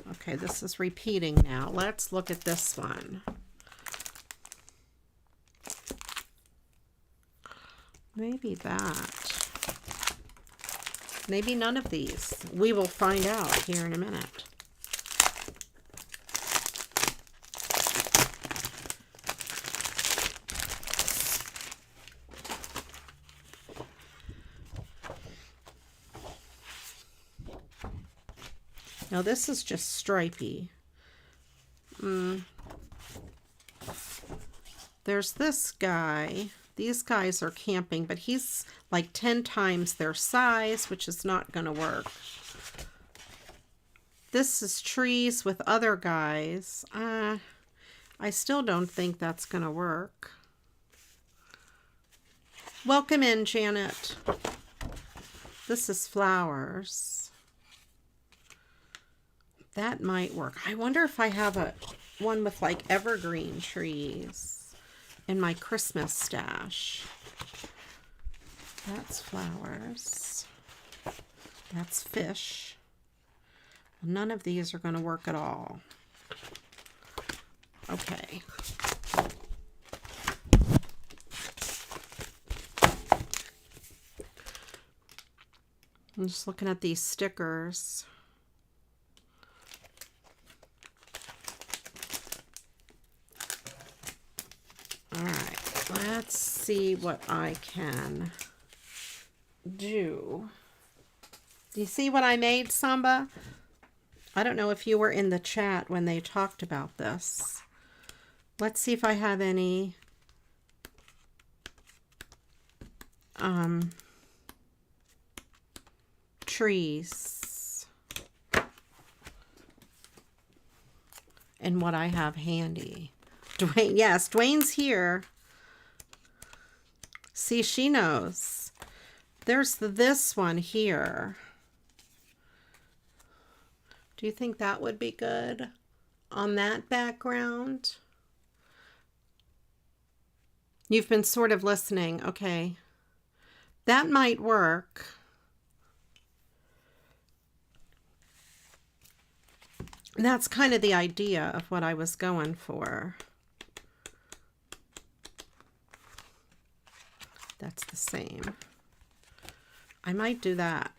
Okay, this is repeating now. Let's look at this one. Maybe that. Maybe none of these. We will find out here in a minute. Now this is just stripy. There's this guy. These guys are camping, but he's like 10 times their size, which is not going to work. This is trees with other guys. I still don't think that's going to work. Welcome in, Janet. This is flowers. That might work. I wonder if I have one with like evergreen trees in my Christmas stash. That's flowers. That's fish. None of these are going to work at all. Okay. I'm just looking at these stickers. All right, let's see what I can do. Do you see what I made, Samba? I don't know if you were in the chat when they talked about this. Let's see if I have any trees and what I have handy. Dwayne, yes, Dwayne's here. See, she knows. There's this one here. Do you think that would be good on that background? You've been sort of listening. Okay. That might work. That's kind of the idea of what I was going for. That's the same. I might do that.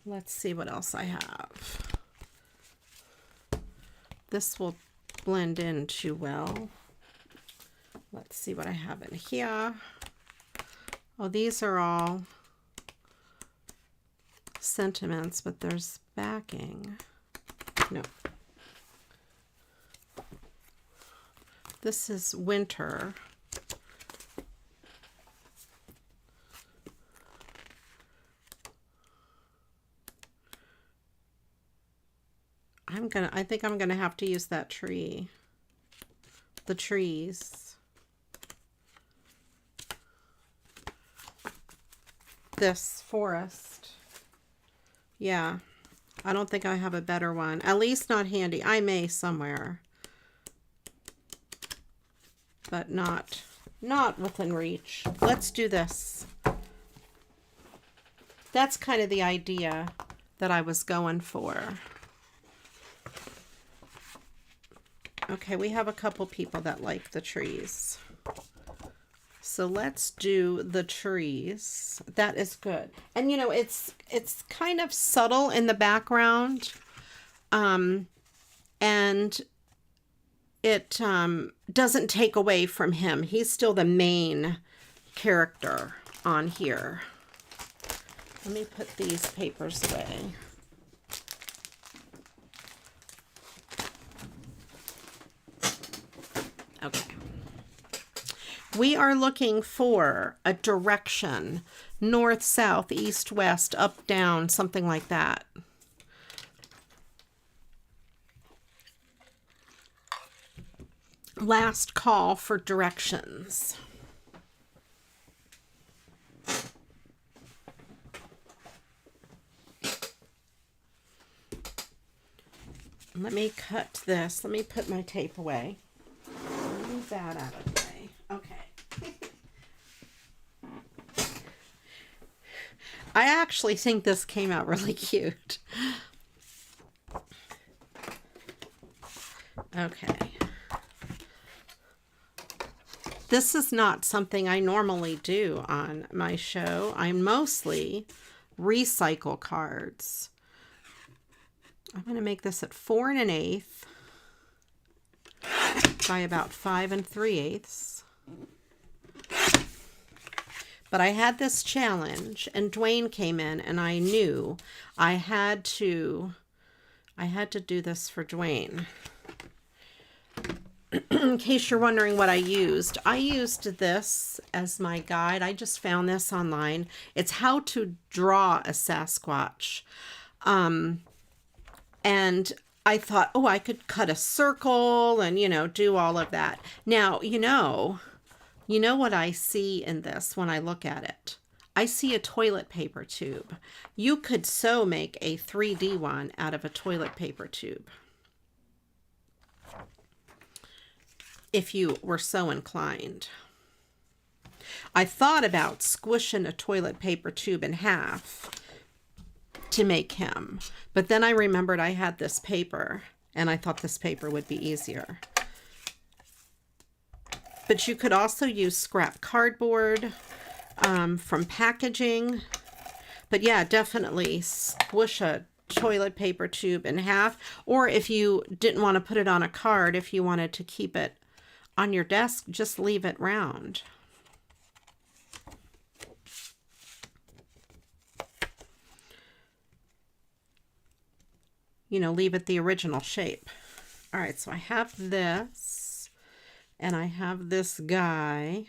Let's see what else I have. This will blend in too well. Let's see what I have in here. Oh, these are all sentiments, but there's backing. No. This is winter. I think I'm gonna have to use that tree. The trees. This forest. Yeah. I don't think I have a better one. At least not handy. I may somewhere. But not within reach. Let's do this. That's kind of the idea that I was going for. Okay, we have a couple people that like the trees. So let's do the trees. That is good. And you know, it's kind of subtle in the background. And it doesn't take away from him. He's still the main character on here. Let me put these papers away. Okay. We are looking for a direction. North, south, east, west, up, down, something like that. Last call for directions. Let me cut this. Let me put my tape away. Move that out of the way. Okay. I actually think this came out really cute. Okay. This is not something I normally do on my show. I mostly recycle cards. I'm going to make this at 4 1/8 by about 5 3/8. But I had this challenge and Dwayne came in and I knew I had to do this for Dwayne. In case you're wondering what I used this as my guide. I just found this online. It's how to draw a Sasquatch. And I thought, oh, I could cut a circle and, you know, do all of that. Now, you know what I see in this when I look at it? I see a toilet paper tube. You could so make a 3D one out of a toilet paper tube. If you were so inclined. I thought about squishing a toilet paper tube in half to make him. But then I remembered I had this paper, and I thought this paper would be easier. But you could also use scrap cardboard from packaging. But yeah, definitely squish a toilet paper tube in half. Or if you didn't want to put it on a card, if you wanted to keep it on your desk, just leave it round. You know, leave it the original shape. All right, so I have this, and I have this guy.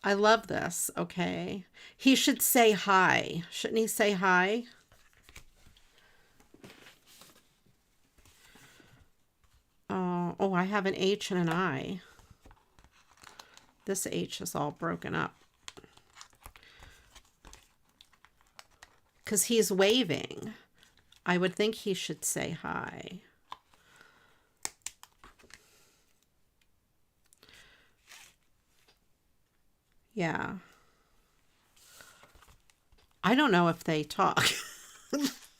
I love this, okay. He should say hi. Shouldn't he say hi? Oh, I have an H and an I. This H is all broken up. Because he's waving. I would think he should say hi. Yeah. I don't know if they talk.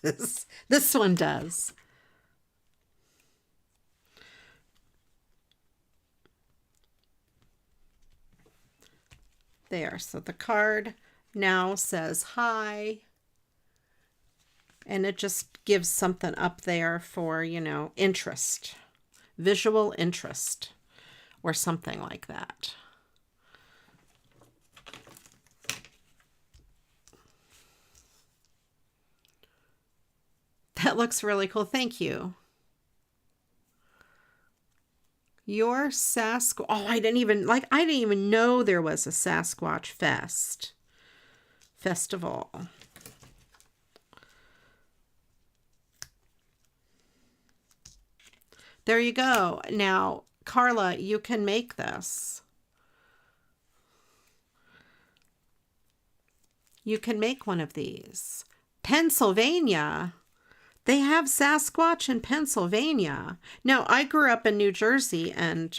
This one does. There, so the card now says hi. And it just gives something up there for, you know, interest. Visual interest. Or something like that. That looks really cool. Thank you. Your Sasquatch. Oh, I didn't even know there was a Sasquatch festival. There you go. Now, Carla, you can make this. You can make one of these. Pennsylvania. They have Sasquatch in Pennsylvania. Now, I grew up in New Jersey, and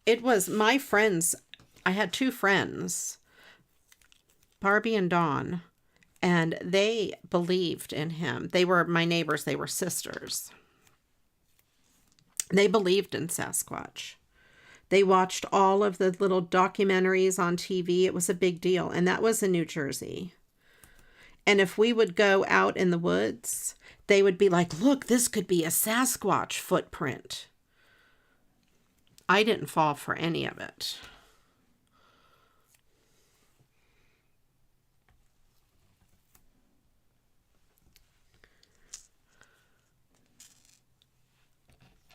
it was my friends. I had two friends, Barbie and Dawn, and they believed in him. They were my neighbors. They were sisters. They believed in Sasquatch. They watched all of the little documentaries on TV. It was a big deal, and that was in New Jersey. And if we would go out in the woods, they would be like, look, this could be a Sasquatch footprint. I didn't fall for any of it.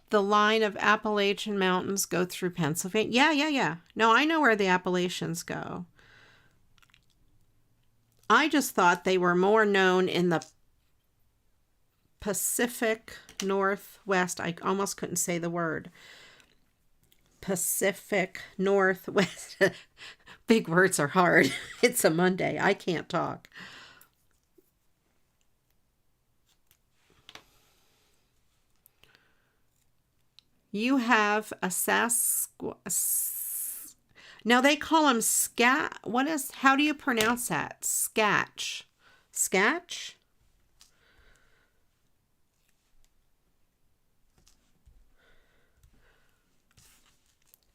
The line of Appalachian Mountains go through Pennsylvania. Yeah. No, I know where the Appalachians go. I just thought they were more known in the Pacific Northwest. I almost couldn't say the word. Pacific Northwest. Big words are hard. It's a Monday. I can't talk. You have a Sasquatch. Now they call them scat. How do you pronounce that? Scatch. Scatch?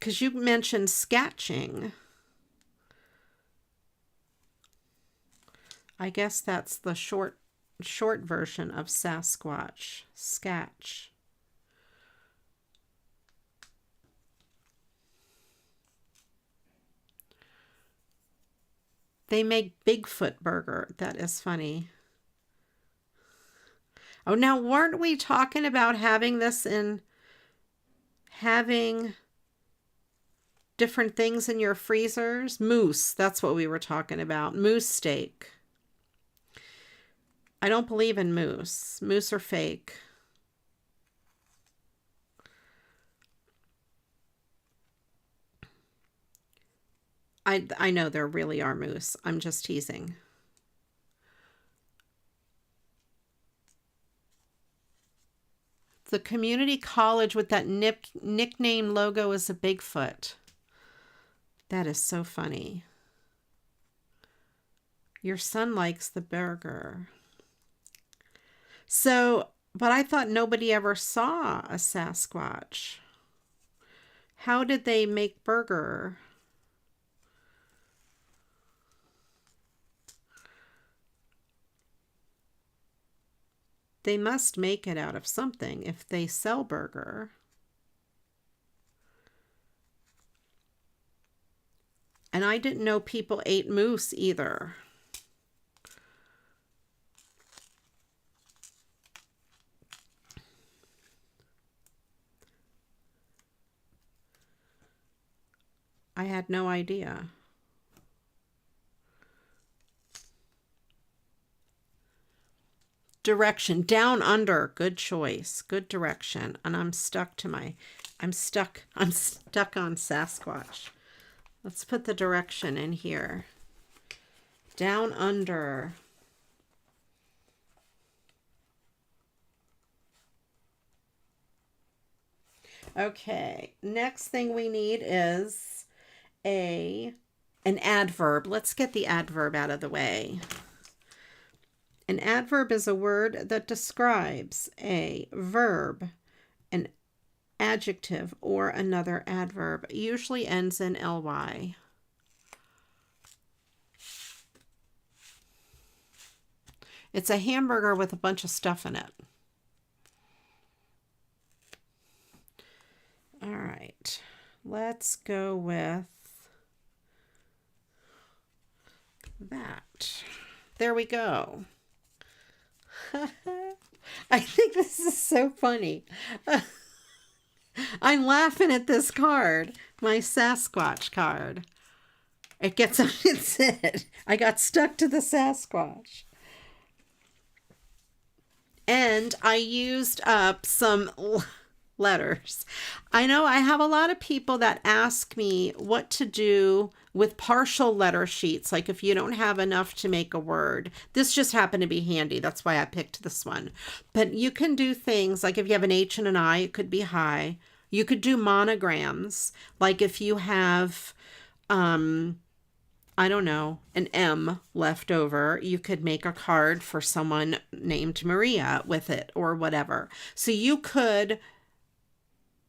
Because you mentioned scatching. I guess that's the short version of Sasquatch. Scatch. They make Bigfoot burger. That is funny. Oh, now weren't we talking about having different things in your freezers? Moose. That's what we were talking about. Moose steak. I don't believe in moose. Moose are fake. I know there really are moose. I'm just teasing. The community college with that nickname logo is a Bigfoot. That is so funny. Your son likes the burger. So, but I thought nobody ever saw a Sasquatch. How did they make burger? They must make it out of something if they sell burger. And I didn't know people ate moose either. I had no idea. Direction, down under, good choice, good direction. And I'm stuck on Sasquatch. Let's put the direction in here. Down under. Okay, next thing we need is an adverb. Let's get the adverb out of the way. An adverb is a word that describes a verb, an adjective, or another adverb. It usually ends in ly. It's a hamburger with a bunch of stuff in it. All right, let's go with that. There we go. I think this is so funny. I'm laughing at this card, my Sasquatch card. It gets on its head. I got stuck to the Sasquatch. And I used up some letters. I know I have a lot of people that ask me what to do with partial letter sheets, like if you don't have enough to make a word. This just happened to be handy. That's why I picked this one. But you can do things like if you have an H and an I, it could be high. You could do monograms, like if you have, I don't know, an M left over, you could make a card for someone named Maria with it or whatever. So you could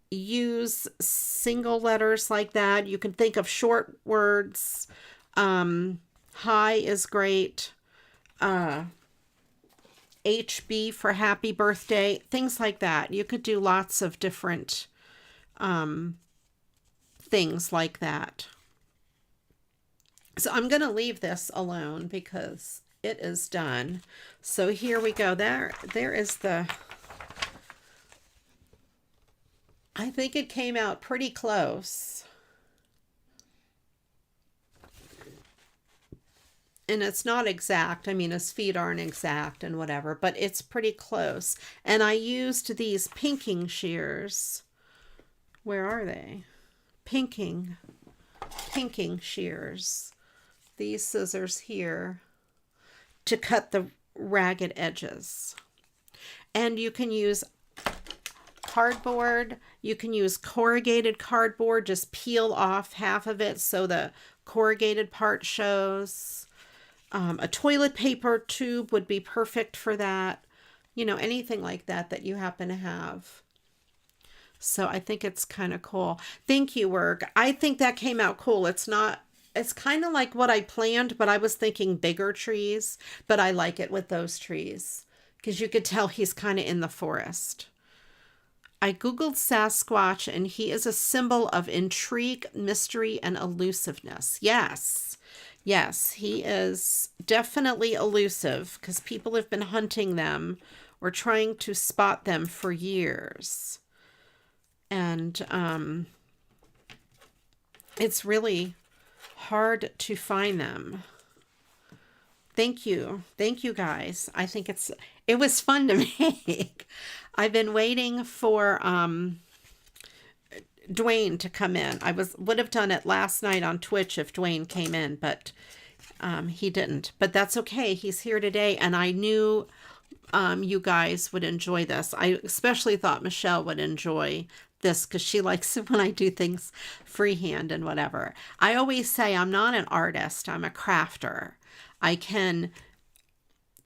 use single letters like that. You can think of short words. Hi is great. HB for happy birthday, things like that. You could do lots of different things like that. So I'm going to leave this alone because it is done. So here we go. There is the, I think it came out pretty close. And it's not exact. I mean, his feet aren't exact and whatever, but it's pretty close. And I used these pinking shears. Where are they? Pinking shears. These scissors here to cut the ragged edges. And you can use cardboard. You can use corrugated cardboard. Just peel off half of it so the corrugated part shows. A toilet paper tube would be perfect for that. You know, anything like that that you happen to have. So I think it's kind of cool. Thank you, Werg. I think that came out cool. It's kind of like what I planned, but I was thinking bigger trees, but I like it with those trees because you could tell he's kind of in the forest. I Googled Sasquatch and he is a symbol of intrigue, mystery, and elusiveness. Yes, he is definitely elusive because people have been hunting them or trying to spot them for years. And it's really hard to find them. Thank you guys. I think it was fun to make. I've been waiting for Dwayne to come in. I would have done it last night on Twitch if Dwayne came in, but he didn't. But that's okay. He's here today, and I knew you guys would enjoy this. I especially thought Michelle would enjoy this because she likes it when I do things freehand and whatever. I always say I'm not an artist, I'm a crafter. I can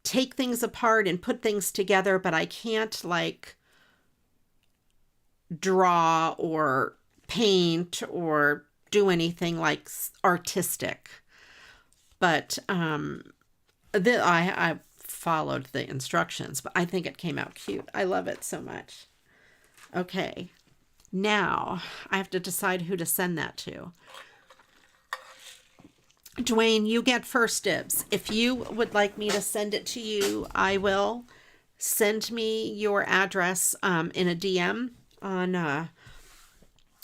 take things apart and put things together, but I can't like draw or paint or do anything like artistic. But I followed the instructions, but I think it came out cute. I love it so much. Okay, now I have to decide who to send that to. Dwayne, you get first dibs. If you would like me to send it to you, I will. Send me your address in a DM on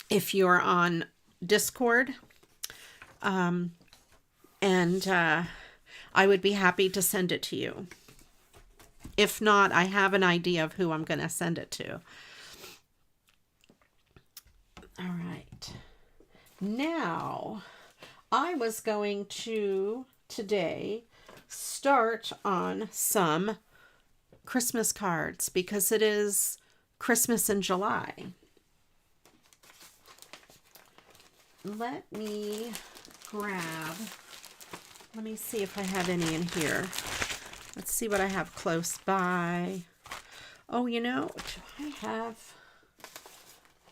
if you're on Discord. And I would be happy to send it to you. If not, I have an idea of who I'm going to send it to. All right. Now, I was going to today start on some Christmas cards because it is Christmas in July. Let me see if I have any in here. Let's see what I have close by. Oh, you know,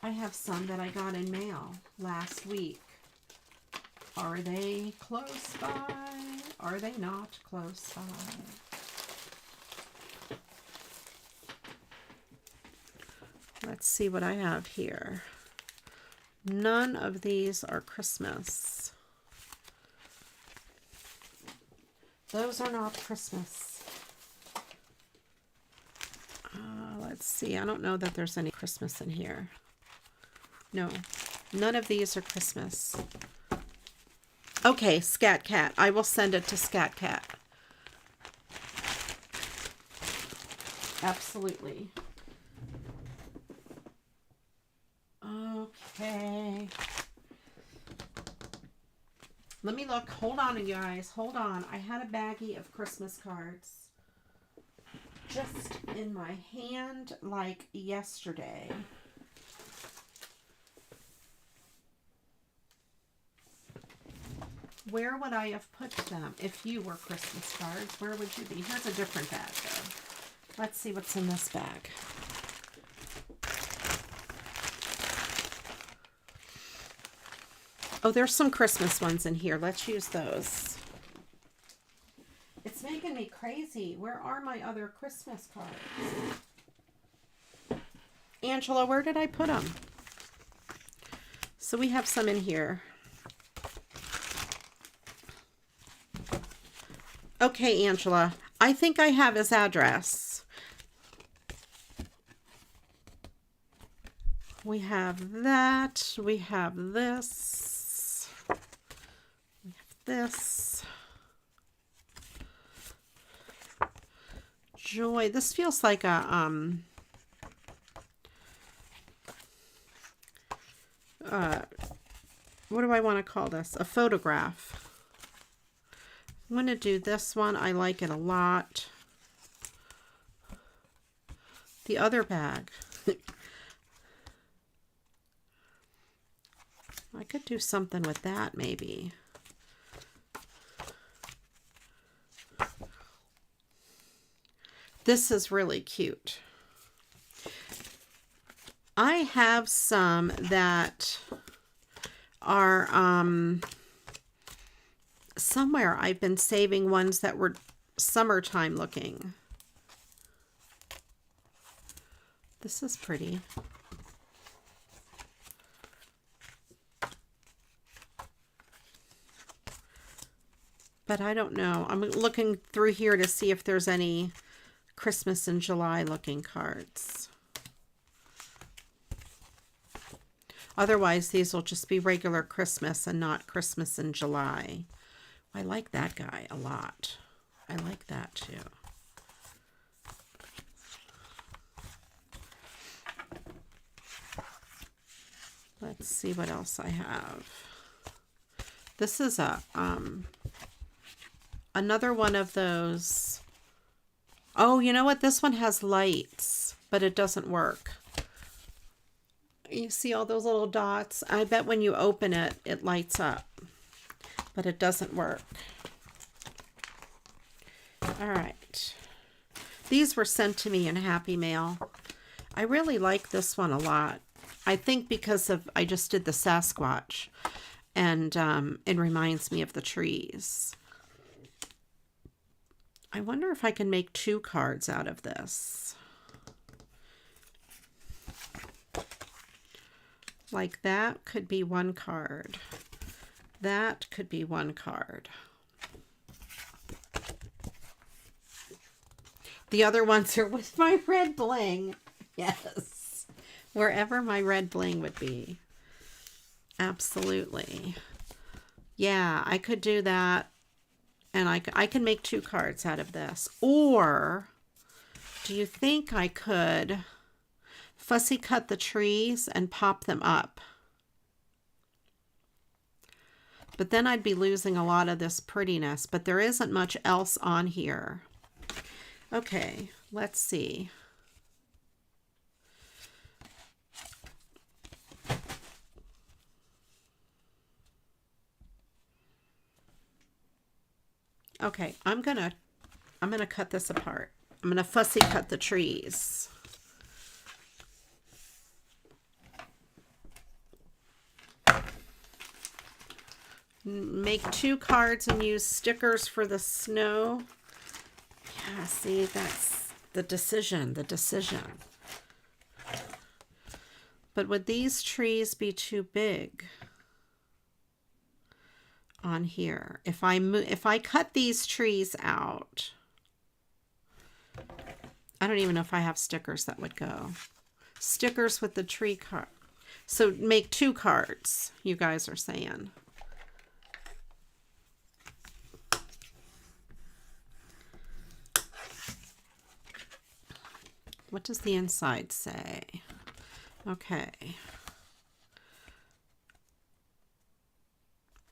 I have some that I got in mail last week. Are they close by? Are they not close by? Let's see what I have here. None of these are Christmas. Those are not Christmas. Let's see. I don't know that there's any Christmas in here. No, none of these are Christmas. Okay, Scat Cat. I will send it to Scat Cat. Absolutely. Okay. Let me look. Hold on, you guys. Hold on. I had a baggie of Christmas cards just in my hand like yesterday. Where would I have put them if you were Christmas cards? Where would you be? Here's a different bag, though. Let's see what's in this bag. Oh, there's some Christmas ones in here. Let's use those. It's making me crazy. Where are my other Christmas cards? Angela, where did I put them? So we have some in here. Okay, Angela. I think I have his address. We have that. We have this. We have this. Joy. This feels like a what do I want to call this? A photograph. I'm going to do this one. I like it a lot. The other bag. I could do something with that maybe. This is really cute. I have some that are somewhere I've been saving ones that were summertime looking. This is pretty. But I don't know. I'm looking through here to see if there's any Christmas in July looking cards. Otherwise, these will just be regular Christmas and not Christmas in July. I like that guy a lot. I like that too. Let's see what else I have. This is a another one of those. Oh, you know what? This one has lights, but it doesn't work. You see all those little dots? I bet when you open it, it lights up, but it doesn't work. All right. These were sent to me in Happy Mail. I really like this one a lot. I think because of, I just did the Sasquatch, and it reminds me of the trees. I wonder if I can make 2 cards out of this. Like that could be 1 card. That could be 1 card. The other ones are with my red bling. Yes. Wherever my red bling would be. Absolutely. Yeah, I could do that. And I can make 2 cards out of this. Or do you think I could fussy cut the trees and pop them up? But then I'd be losing a lot of this prettiness. But there isn't much else on here. Okay, let's see. Okay, I'm gonna cut this apart. I'm gonna fussy cut the trees. Make 2 cards and use stickers for the snow. Yeah, see, that's the decision, But would these trees be too big on here? If I cut these trees out, I don't even know if I have stickers that would go. Stickers with the tree card. So make 2 cards, you guys are saying. What does the inside say? Okay.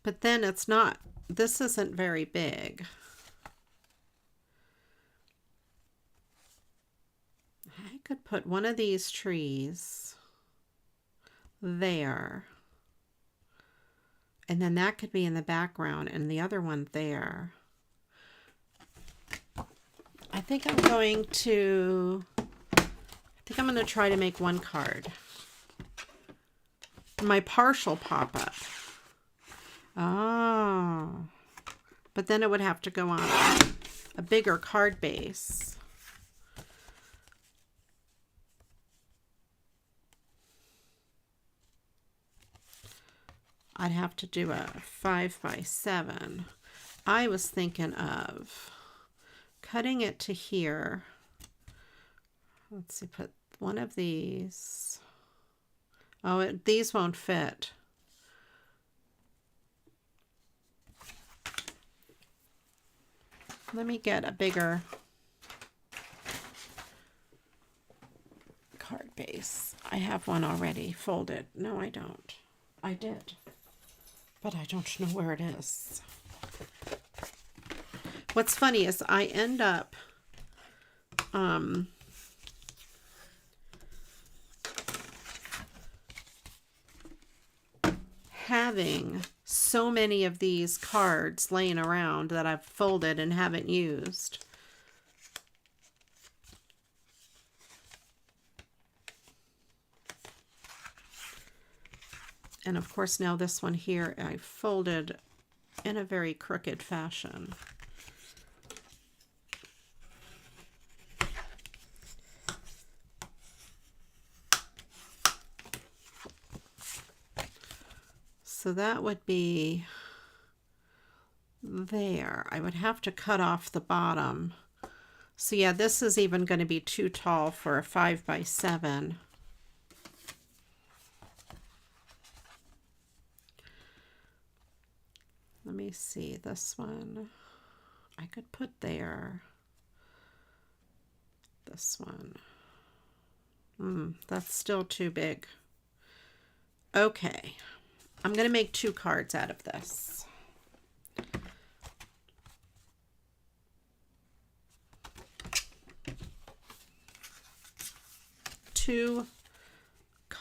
But then it's not, this isn't very big. I could put one of these trees there. And then that could be in the background and the other one there. I think I'm going to try to make 1 card. My partial pop-up. Oh. But then it would have to go on a bigger card base. I'd have to do a 5x7. I was thinking of cutting it to here. Let's see, put one of these. Oh, these won't fit. Let me get a bigger card base. I have one already folded. No, I don't. I did, but I don't know where it is. What's funny is I end up having so many of these cards laying around that I've folded and haven't used. And of course now this one here I folded in a very crooked fashion. So that would be there. I would have to cut off the bottom. So yeah, this is even going to be too tall for a 5x7. Let me see this one. I could put there. This one. That's still too big. Okay. I'm going to make 2 cards out of this.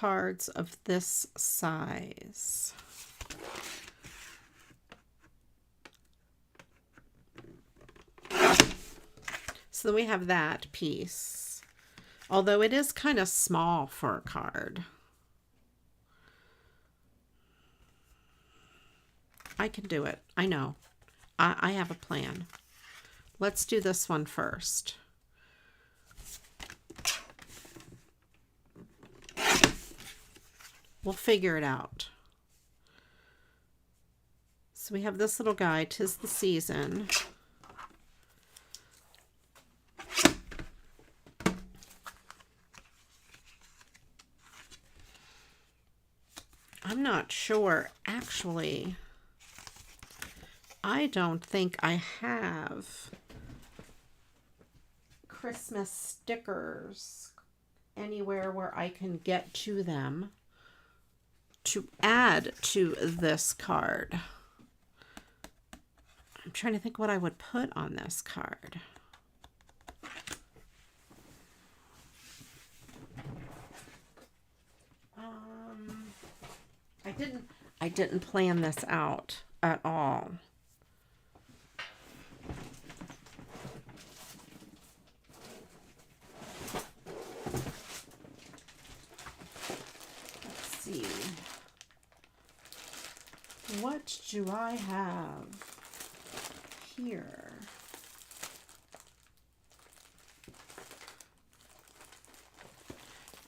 cards of this size. So then we have that piece, although it is kind of small for a card. I can do it. I know. I have a plan. Let's do this one first. We'll figure it out. So we have this little guy, 'Tis the Season. I'm not sure, actually. I don't think I have Christmas stickers anywhere where I can get to them to add to this card. I'm trying to think what I would put on this card. I didn't plan this out at all. Let's see. What do I have here?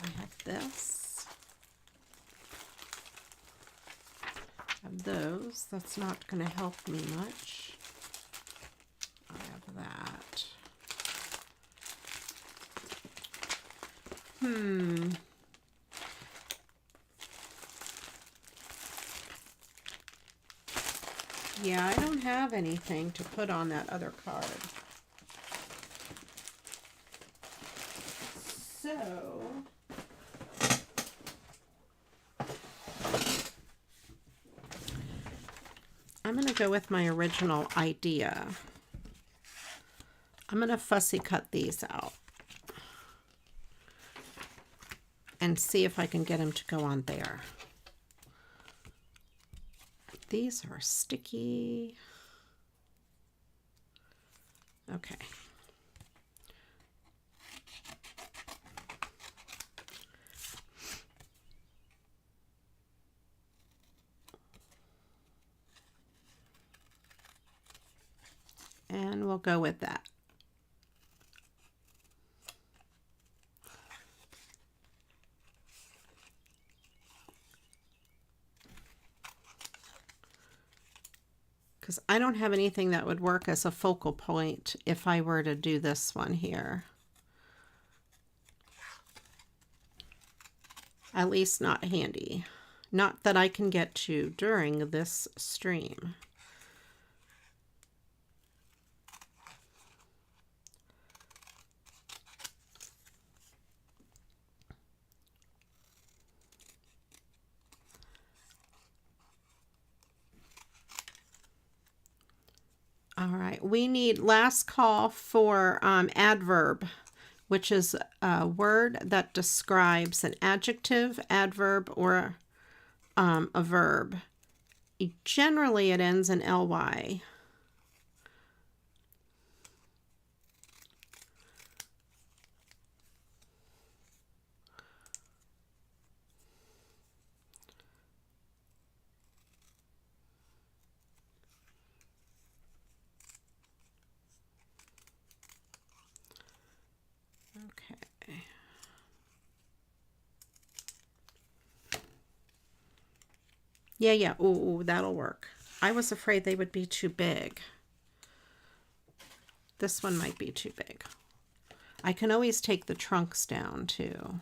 I have this. Of those. That's not going to help me much. I have that. Yeah, I don't have anything to put on that other card. So I'm going to go with my original idea. I'm going to fussy cut these out and see if I can get them to go on there. These are sticky. Okay. And we'll go with that. Because I don't have anything that would work as a focal point if I were to do this one here. At least not handy. Not that I can get to during this stream. All right, we need last call for adverb, which is a word that describes an adjective, adverb, or a verb. Generally, it ends in ly. Okay. Yeah. Ooh, that'll work. I was afraid they would be too big. This one might be too big. I can always take the trunks down too.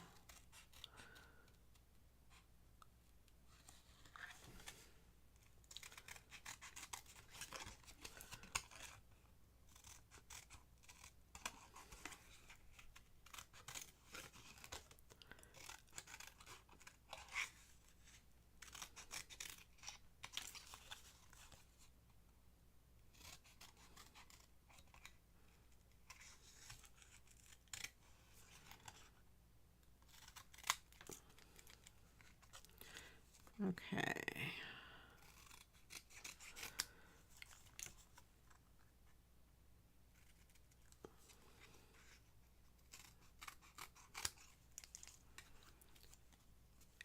Okay.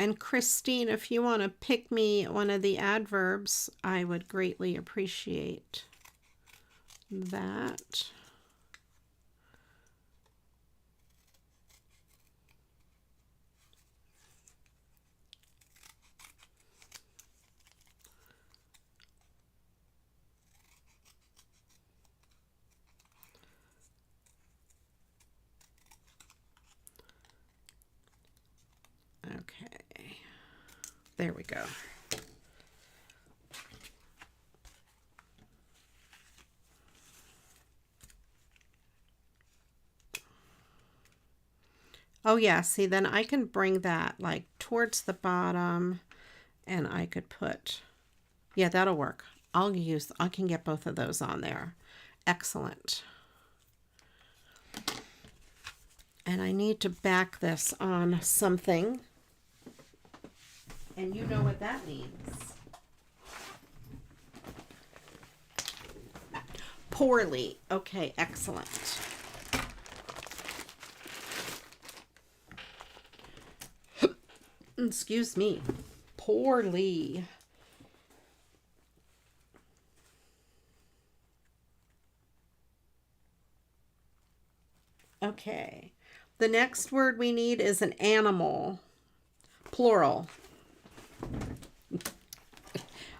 And Christine, if you want to pick me one of the adverbs, I would greatly appreciate that. Okay, there we go. Oh yeah, see, then I can bring that like towards the bottom and I could put, yeah, that'll work. I can get both of those on there. Excellent. And I need to back this on something. And you know what that means. Poorly. Okay, excellent. Excuse me. Poorly. Okay. The next word we need is an animal. Plural.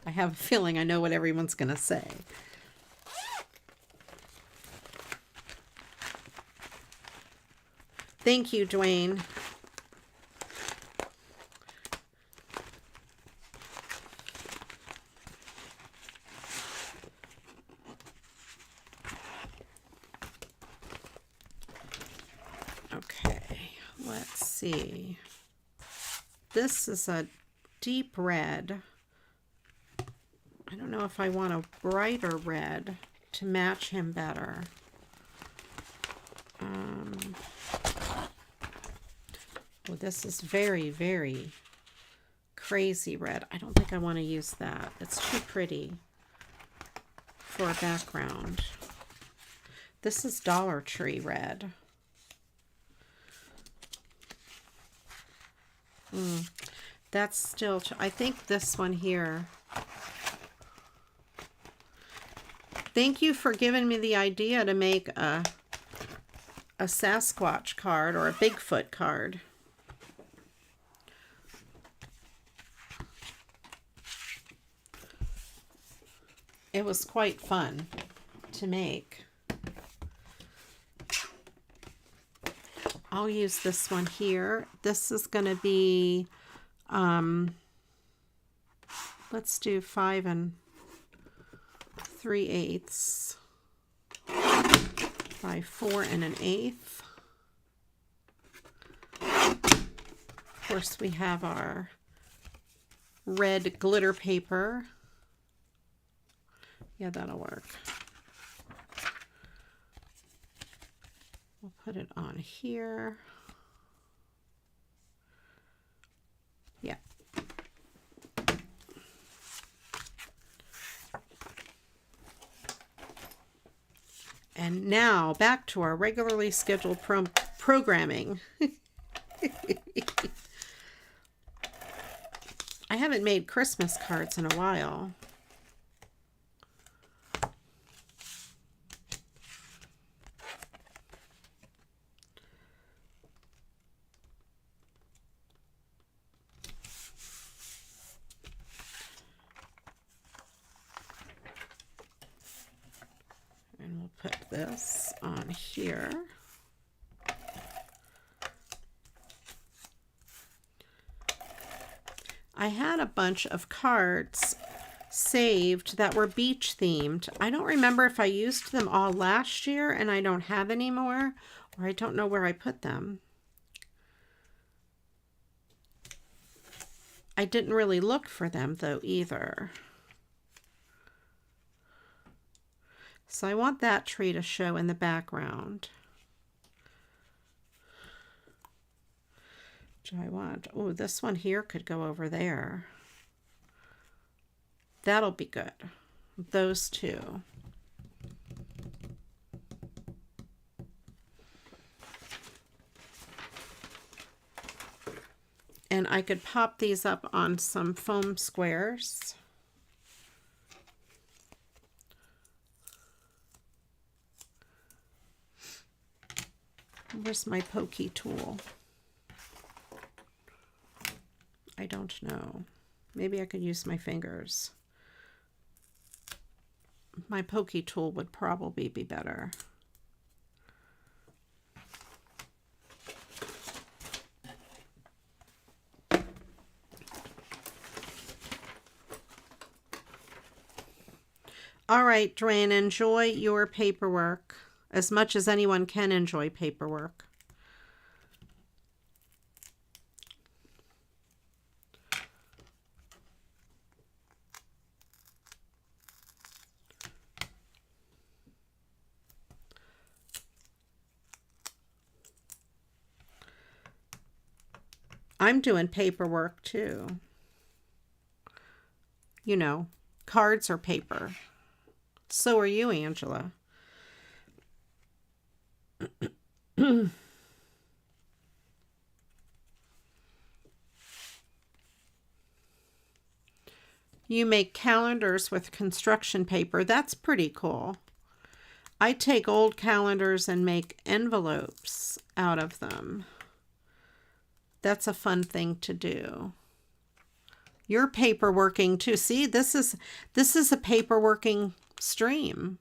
I have a feeling I know what everyone's going to say. Thank you, Dwayne. Okay, let's see. This is a deep red. I don't know if I want a brighter red to match him better. Well, this is very, very crazy red. I don't think I want to use that. It's too pretty for a background. This is Dollar Tree red. That's still, I think this one here. Thank you for giving me the idea to make a Sasquatch card or a Bigfoot card. It was quite fun to make. I'll use this one here. This is going to be, let's do 5 3/8 by 4 1/8. Of course, we have our red glitter paper. Yeah, that'll work. We'll put it on here. Yeah. And now back to our regularly scheduled programming. I haven't made Christmas cards in a while. And we'll put this on here. I had a bunch of cards saved that were beach themed. I don't remember if I used them all last year and I don't have any more, or I don't know where I put them. I didn't really look for them though either. So I want that tree to show in the background. Do I want, oh, this one here could go over there. That'll be good. Those two. And I could pop these up on some foam squares. Where's my pokey tool? I don't know. Maybe I could use my fingers. My pokey tool would probably be better. All right, Dwayne, enjoy your paperwork as much as anyone can enjoy paperwork. I'm doing paperwork too. You know, cards are paper. So are you, Angela. You make calendars with construction paper. That's pretty cool. I take old calendars and make envelopes out of them. That's a fun thing to do. You're paperworking too. See, this is a paperworking stream.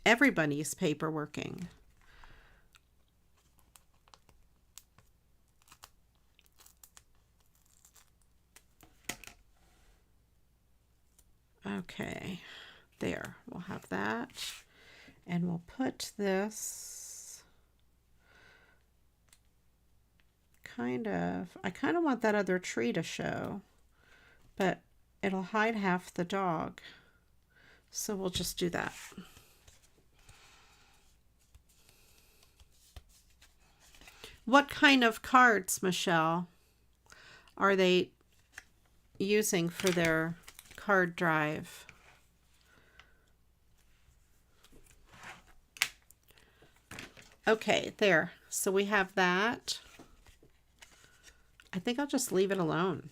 Everybody's paperworking. Okay, there, we'll have that. And we'll put this I kind of want that other tree to show, but it'll hide half the dog. So we'll just do that. What kind of cards, Michelle, are they using for their card drive? Okay, there. So we have that. I think I'll just leave it alone.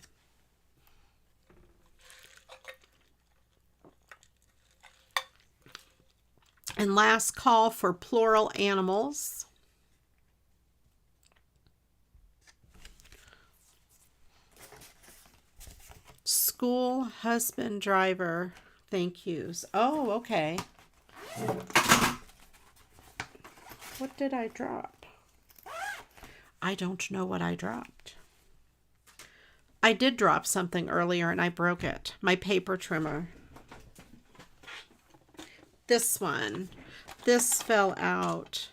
And last call for plural animals. School, husband, driver, thank yous. Oh, okay. What did I drop? I don't know what I dropped. I did drop something earlier and I broke it. My paper trimmer. This one. This fell out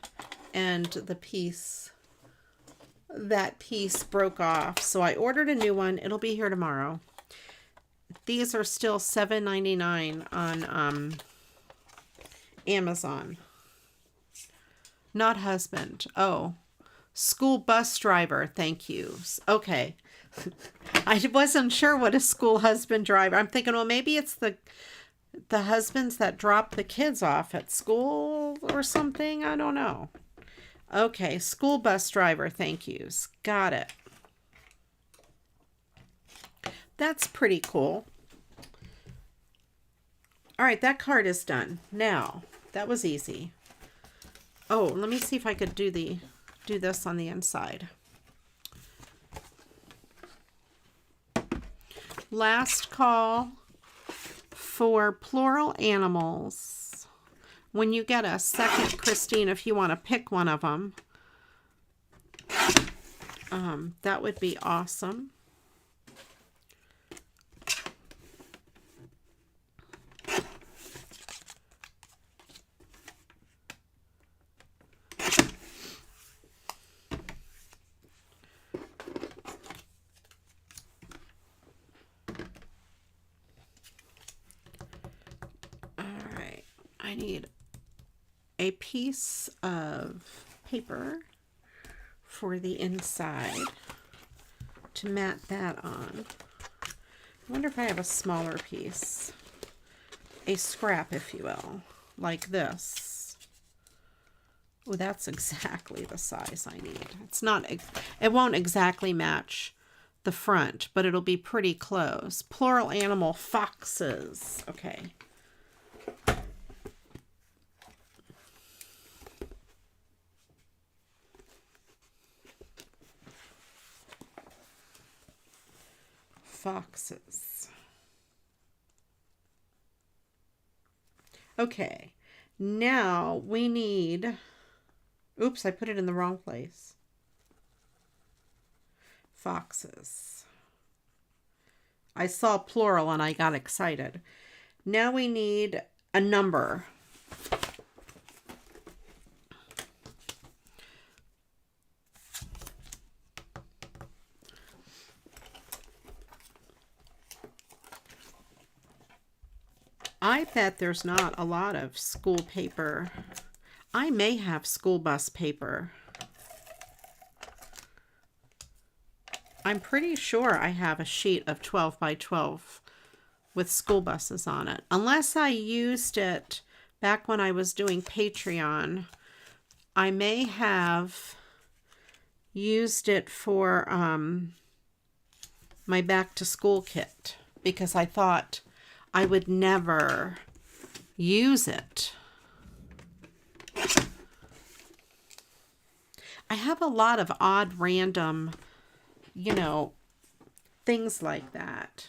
and that piece broke off. So I ordered a new one. It'll be here tomorrow. These are still $7.99 on Amazon. Not husband. Oh, school bus driver. Thank you. Okay. I wasn't sure what a school husband driver. I'm thinking, well, maybe it's the husbands that drop the kids off at school or something. I don't know. Okay, school bus driver. Thank yous. Got it. That's pretty cool. All right, that card is done. Now, that was easy. Oh, let me see if I could do this on the inside. Last call for plural animals. When you get a second, Christine, if you want to pick one of them, that would be awesome. I need a piece of paper for the inside. to mat that on. I wonder if I have a smaller piece. A scrap, if you will, like this. Oh, that's exactly the size I need. It's not, it won't exactly match the front, but it'll be pretty close. Plural animal, foxes. Okay. Foxes. Okay, now we need, oops, I put it in the wrong place. Foxes. I saw plural and I got excited. Now we need a number. I bet there's not a lot of school paper. I may have school bus paper. I'm pretty sure I have a sheet of 12 by 12 with school buses on it. Unless I used it back when I was doing Patreon. I may have used it for my back to school kit because I thought I would never use it. I have a lot of odd random, you know, things like that.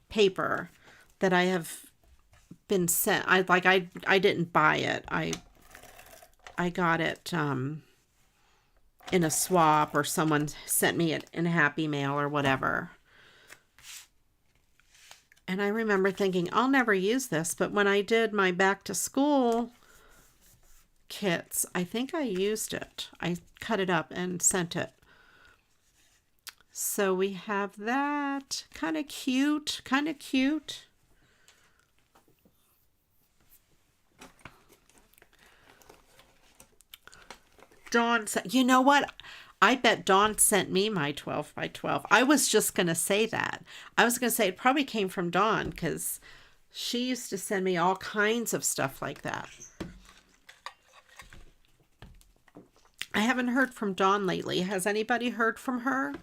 Paper that I have been sent. I didn't buy it. I got it in a swap, or someone sent me it in a Happy Mail or whatever. And I remember thinking, I'll never use this. But when I did my back to school kits, I think I used it. I cut it up and sent it. So we have that. Kind of cute. Kind of cute. Dawn said, you know what? I bet Dawn sent me my 12 by 12. I was just going to say that. I was going to say it probably came from Dawn because she used to send me all kinds of stuff like that. I haven't heard from Dawn lately. Has anybody heard from her?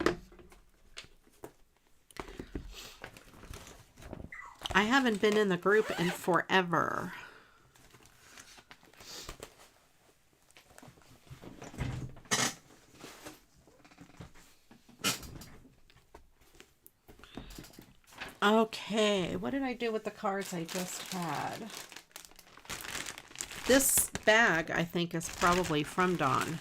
I haven't been in the group in forever. Okay, what did I do with the cards I just had? This bag, I think, is probably from Dawn.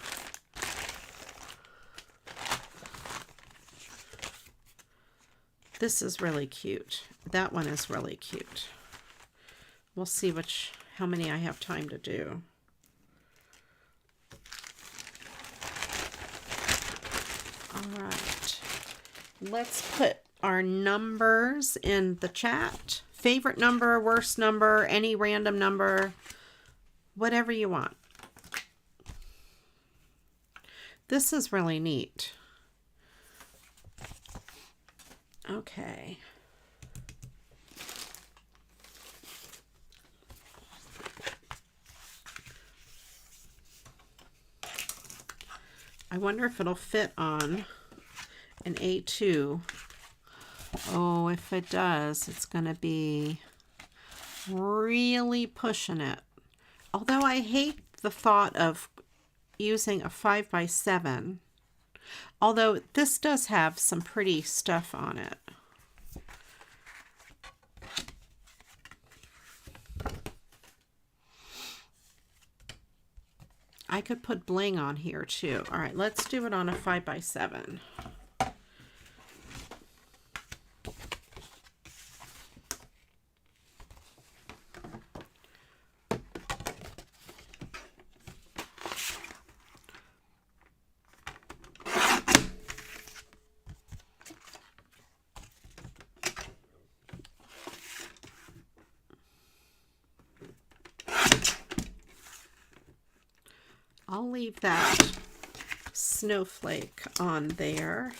This is really cute. That one is really cute. We'll see how many I have time to do. All right. Let's put our numbers in the chat. Favorite number, worst number, any random number, whatever you want. This is really neat. Okay. I wonder if it'll fit on an A2. Oh, if it does, it's going to be really pushing it. Although I hate the thought of using a 5x7. Although this does have some pretty stuff on it. I could put bling on here too. All right, let's do it on a 5x7. I'll leave that snowflake on there.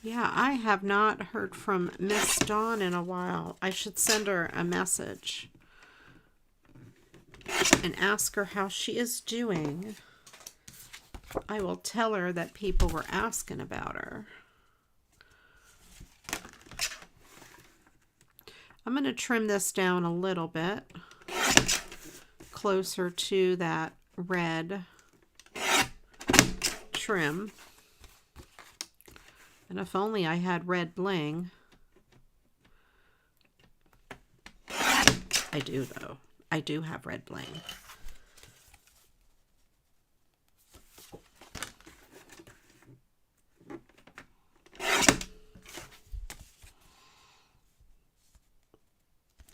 Yeah, I have not heard from Miss Dawn in a while. I should send her a message and ask her how she is doing. I will tell her that people were asking about her. I'm going to trim this down a little bit closer to that red trim. And if only I had red bling. I do, though. I do have red bling.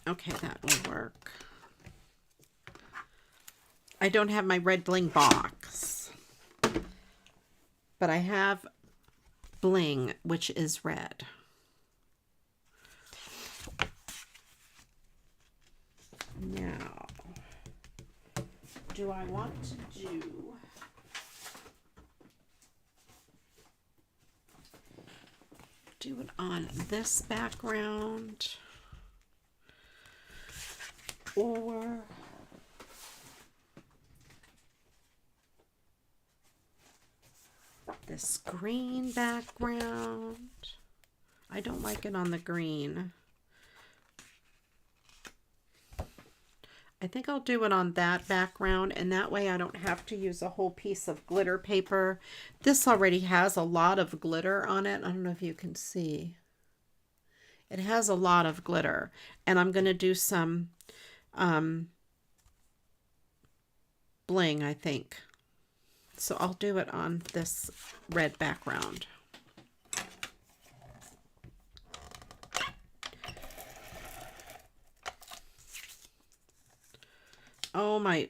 Okay, that will work. I don't have my red bling box, but I have bling, which is red. Now, do I want to do it on this background or this green background? I don't like it on the green. I think I'll do it on that background, and that way I don't have to use a whole piece of glitter paper. This already has a lot of glitter on it. I don't know if you can see. It has a lot of glitter, and I'm going to do some bling, I think. So I'll do it on this red background. Oh, my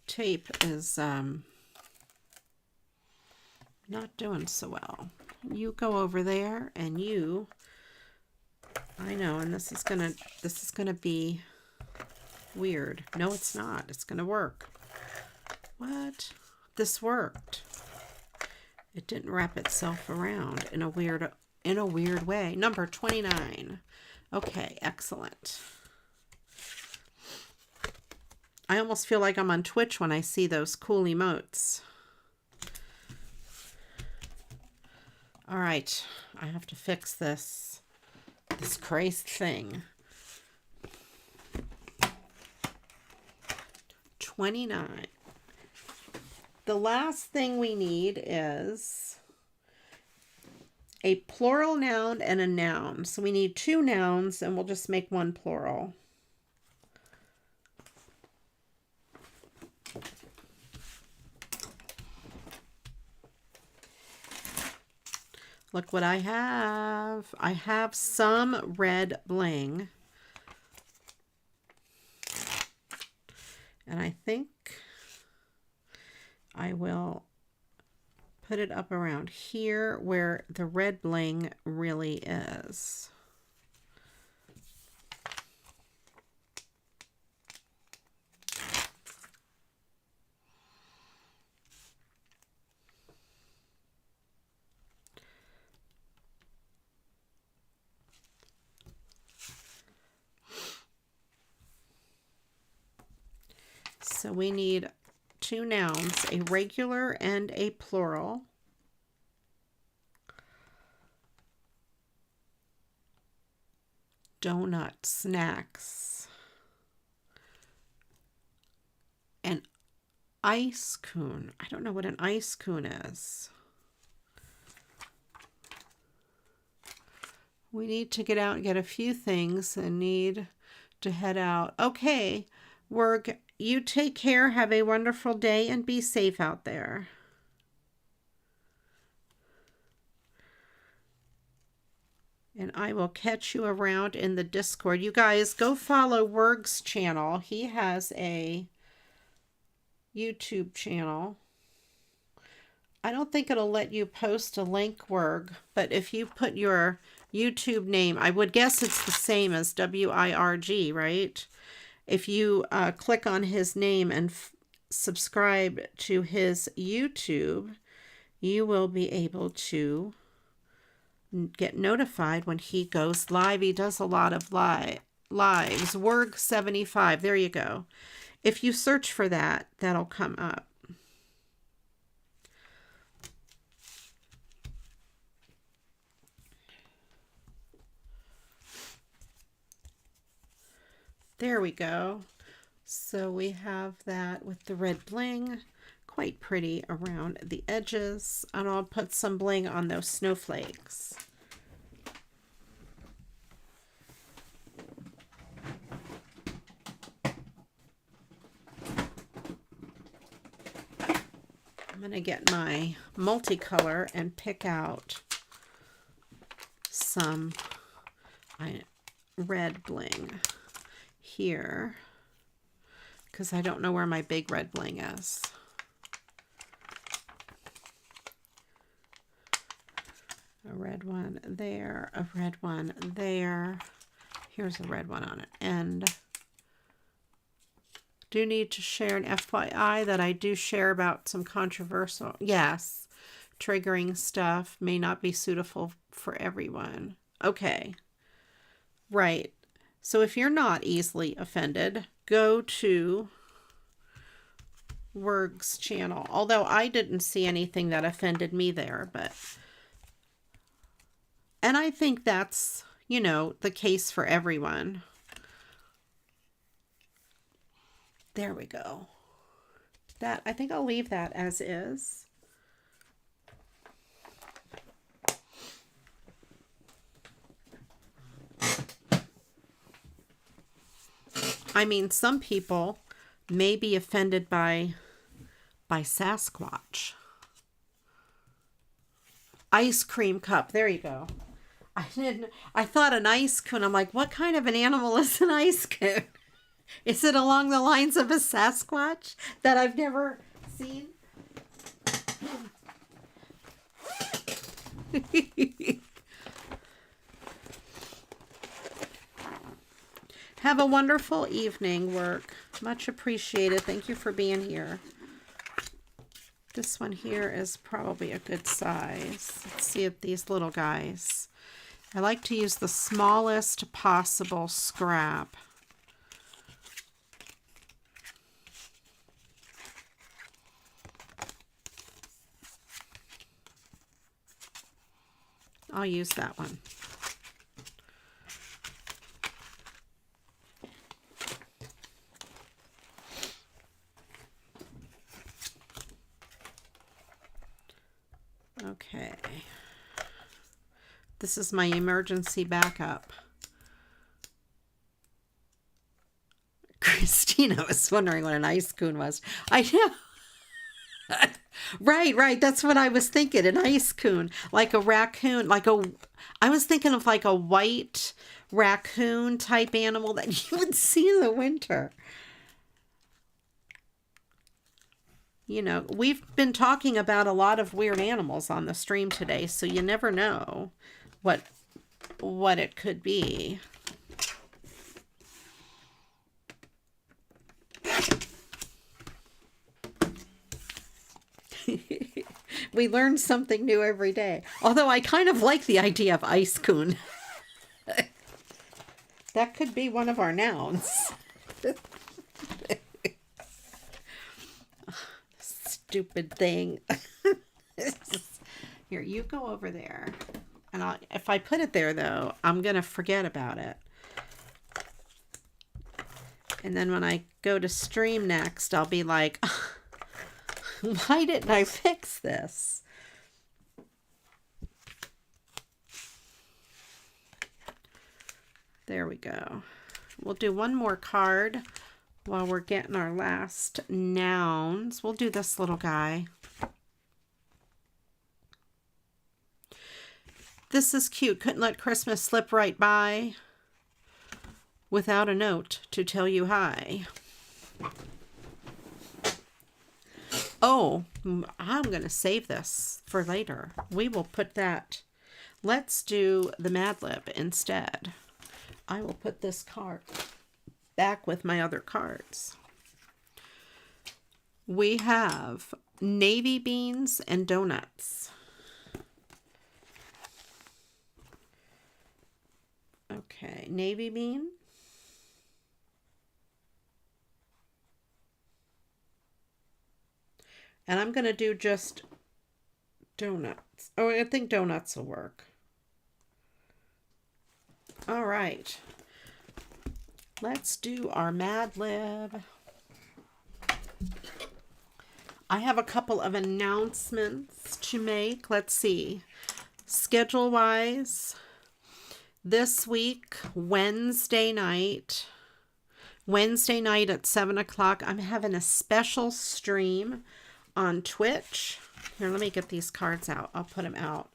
tape is not doing so well. You go over there and you, I know, and this is gonna be weird. No, it's not. It's gonna work. What? This worked. It didn't wrap itself around in a weird way. Number 29. Okay, excellent. I almost feel like I'm on Twitch when I see those cool emotes. All right, I have to fix this crazy thing. 29. The last thing we need is a plural noun and a noun. So we need two nouns, and we'll just make one plural. Look what I have. I have some red bling. And I think I will put it up around here where the red bling really is. So we need two nouns, a regular and a plural. Donut, snacks. An ice cone. I don't know what an ice cone is. We need to get out and get a few things and need to head out. Okay, you take care, have a wonderful day, and be safe out there. And I will catch you around in the Discord. You guys, go follow Werg's channel. He has a YouTube channel. I don't think it'll let you post a link, Werg, but if you put your YouTube name, I would guess it's the same as WIRG, right? If you click on his name and subscribe to his YouTube, you will be able to get notified when he goes live. He does a lot of lives. Werg75. There you go. If you search for that, that'll come up. There we go. So we have that with the red bling, quite pretty around the edges, and I'll put some bling on those snowflakes. I'm going to get my multicolor and pick out some red bling here, because I don't know where my big red bling is. A red one there, a red one there. Here's a red one on it. And do need to share an FYI that I do share about some controversial, yes, triggering stuff may not be suitable for everyone. Okay. Right. So if you're not easily offended, go to Werg's channel. Although I didn't see anything that offended me there, but... And I think that's, you know, the case for everyone. There we go. That, I think I'll leave that as is. I mean, some people may be offended by Sasquatch. Ice cream cup. There you go. I thought an ice coon. I'm like, what kind of an animal is an ice coon? Is it along the lines of a Sasquatch that I've never seen? Have a wonderful evening, work. Much appreciated. Thank you for being here. This one here is probably a good size. Let's see if these little guys. I like to use the smallest possible scrap. I'll use that one. Okay. This is my emergency backup. Christina was wondering what an ice coon was. I know. Right. That's what I was thinking. An ice coon, like a raccoon, I was thinking of like a white raccoon type animal that you would see in the winter. You know, we've been talking about a lot of weird animals on the stream today, so you never know what it could be. We learn something new every day. Although I kind of like the idea of ice coon. That could be one of our nouns. Stupid thing. Here, you go over there. And if I put it there, though, I'm going to forget about it. And then when I go to stream next, I'll be like, why didn't I fix this? There we go. We'll do one more card while we're getting our last nouns. We'll do this little guy. This is cute. Couldn't let Christmas slip right by without a note to tell you hi. Oh, I'm going to save this for later. We will put that. Let's do the Mad Lib instead. I will put this card back with my other cards. we have navy beans and donuts. Okay, navy bean. And I'm going to do just donuts. Oh, I think donuts will work. All right. Let's do our Mad Lib. I have a couple of announcements to make. Let's see. Schedule-wise, this week, Wednesday night at 7 o'clock, I'm having a special stream on Twitch. Here, let me get these cards out. I'll put them out.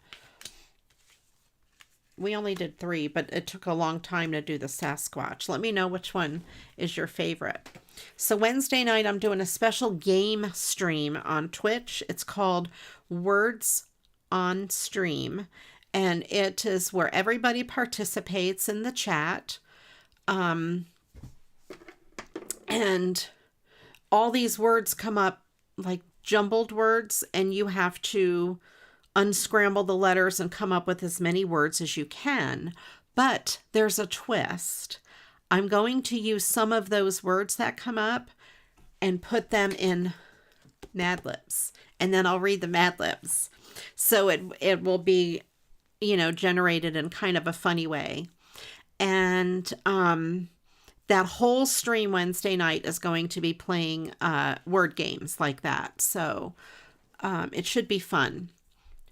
We only did 3, but it took a long time to do the Sasquatch. Let me know which one is your favorite. So Wednesday night, I'm doing a special game stream on Twitch. It's called Words on Stream. And it is where everybody participates in the chat. And all these words come up like jumbled words, and you have to unscramble the letters and come up with as many words as you can. But there's a twist. I'm going to use some of those words that come up and put them in Mad Libs, and then I'll read the Mad Libs. So it will be, you know, generated in kind of a funny way. And that whole stream Wednesday night is going to be playing word games like that. So it should be fun.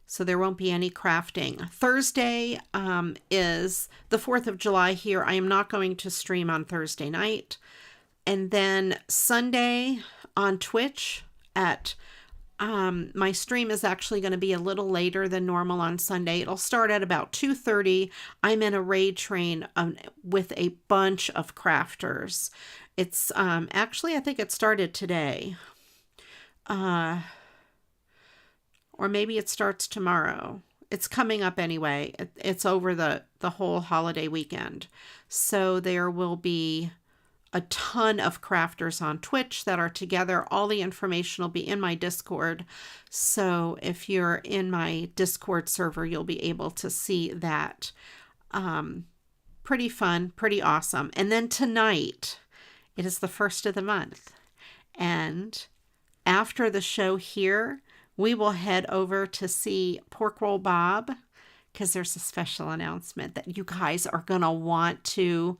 So there won't be any crafting. Thursday is the 4th of July here. I am not going to stream on Thursday night. And then Sunday on Twitch at my stream is actually going to be a little later than normal on Sunday. It'll start at about 2:30. I'm in a raid train with a bunch of crafters. It's actually, I think it started today. Or maybe it starts tomorrow. It's coming up anyway. It's over the whole holiday weekend. So there will be a ton of crafters on Twitch that are together. All the information will be in my Discord. So if you're in my Discord server, you'll be able to see that. Pretty fun, pretty awesome. And then tonight, it is the 1st of the month. And after the show here, we will head over to see Pork Roll Bob, because there's a special announcement that you guys are going to want to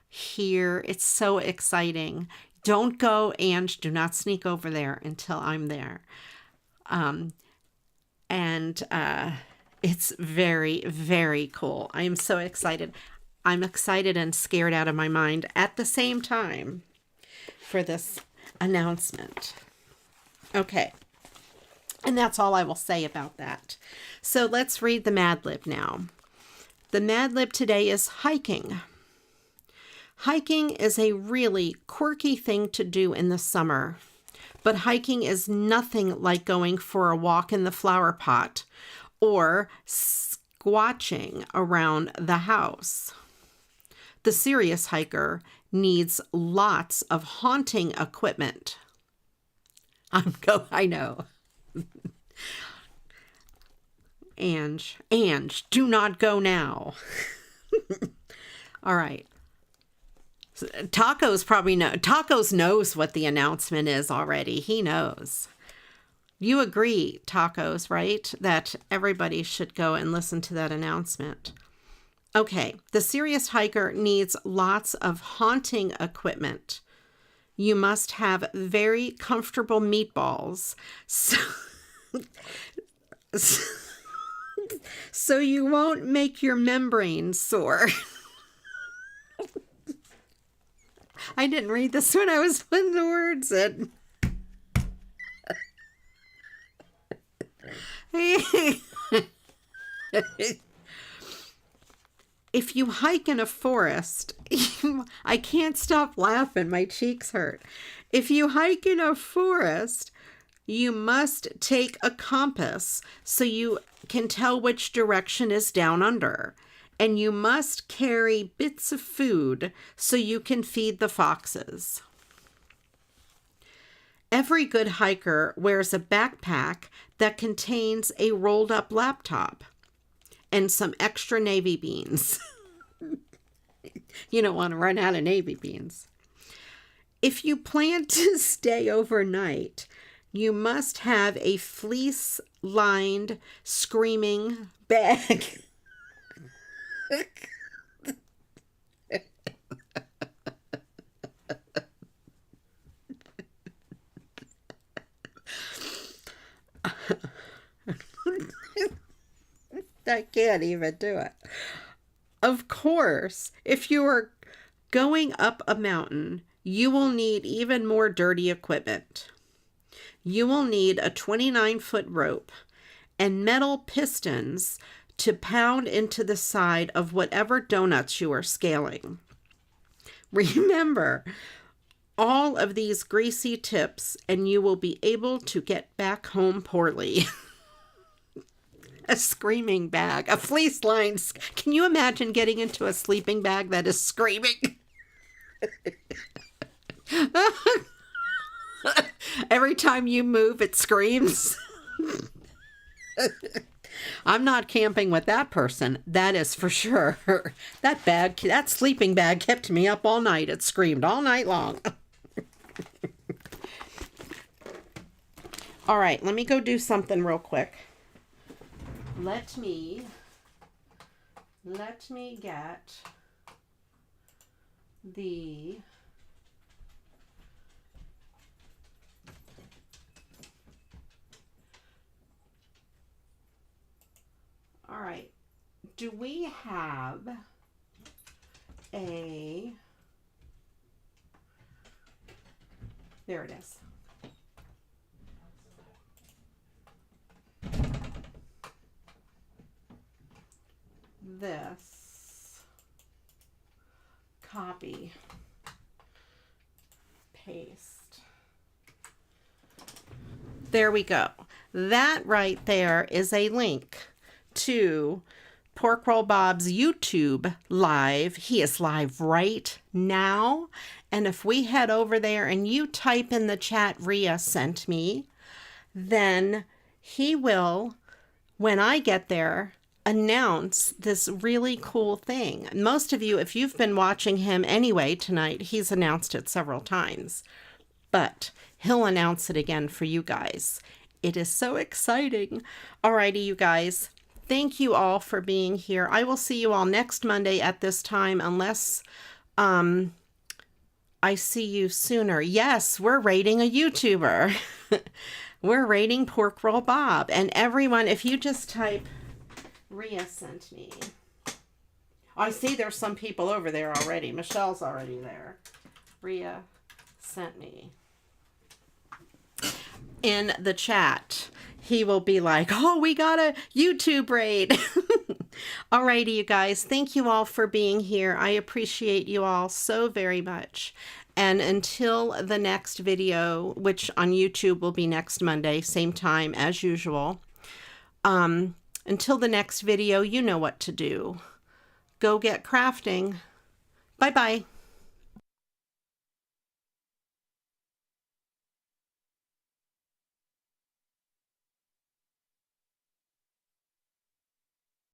hear. It's so exciting. Don't go, and do not sneak over there until I'm there. It's very, very cool. I am so excited. I'm excited and scared out of my mind at the same time for this announcement. Okay. And that's all I will say about that. So let's read the Mad Lib now. The Mad Lib today is hiking. Hiking is a really quirky thing to do in the summer, but hiking is nothing like going for a walk in the flower pot or squatching around the house. The serious hiker needs lots of haunting equipment. I know. Ange, do not go now. All right. Tacos knows what the announcement is already. He knows. You agree, Tacos, right? That everybody should go and listen to that announcement. Okay. The serious hiker needs lots of haunting equipment. You must have very comfortable meatballs. So you won't make your membrane sore. I didn't read this when I was putting the words in. If you hike in a forest, I can't stop laughing. My cheeks hurt. If you hike in a forest, you must take a compass so you can tell which direction is down under. And you must carry bits of food so you can feed the foxes. Every good hiker wears a backpack that contains a rolled up laptop and some extra navy beans. You don't want to run out of navy beans. If you plan to stay overnight, you must have a fleece-lined screaming bag. I can't even do it. Of course, if you are going up a mountain, you will need even more dirty equipment. You will need a 29-foot rope and metal pistons to pound into the side of whatever donuts you are scaling. Remember all of these greasy tips and you will be able to get back home poorly. A screaming bag, a fleece-lined. Can you imagine getting into a sleeping bag that is screaming? Every time you move, it screams. I'm not camping with that person. That is for sure. That sleeping bag kept me up all night. It screamed all night long. All right, let me go do something real quick. Let me get the all right. Do we have a, there it is. This copy, paste. There we go. That right there is a link to Pork Roll Bob's YouTube live. He is live right now. And if we head over there and you type in the chat Ria sent me, then he will, when I get there, announce this really cool thing. Most of you, if you've been watching him anyway tonight, he's announced it several times, but he'll announce it again for you guys. It is so exciting. Alrighty, you guys, thank you all for being here. I will see you all next Monday at this time, unless I see you sooner. Yes, we're rating a YouTuber. We're rating Pork Roll Bob. And everyone, if you just type Ria sent me. I see there's some people over there already. Michelle's already there. Ria sent me. In the chat, he will be like, oh, we got a YouTube raid. Alrighty, you guys. Thank you all for being here. I appreciate you all so very much. And until the next video, which on YouTube will be next Monday, same time as usual. Until the next video, you know what to do. Go get crafting. Bye-bye.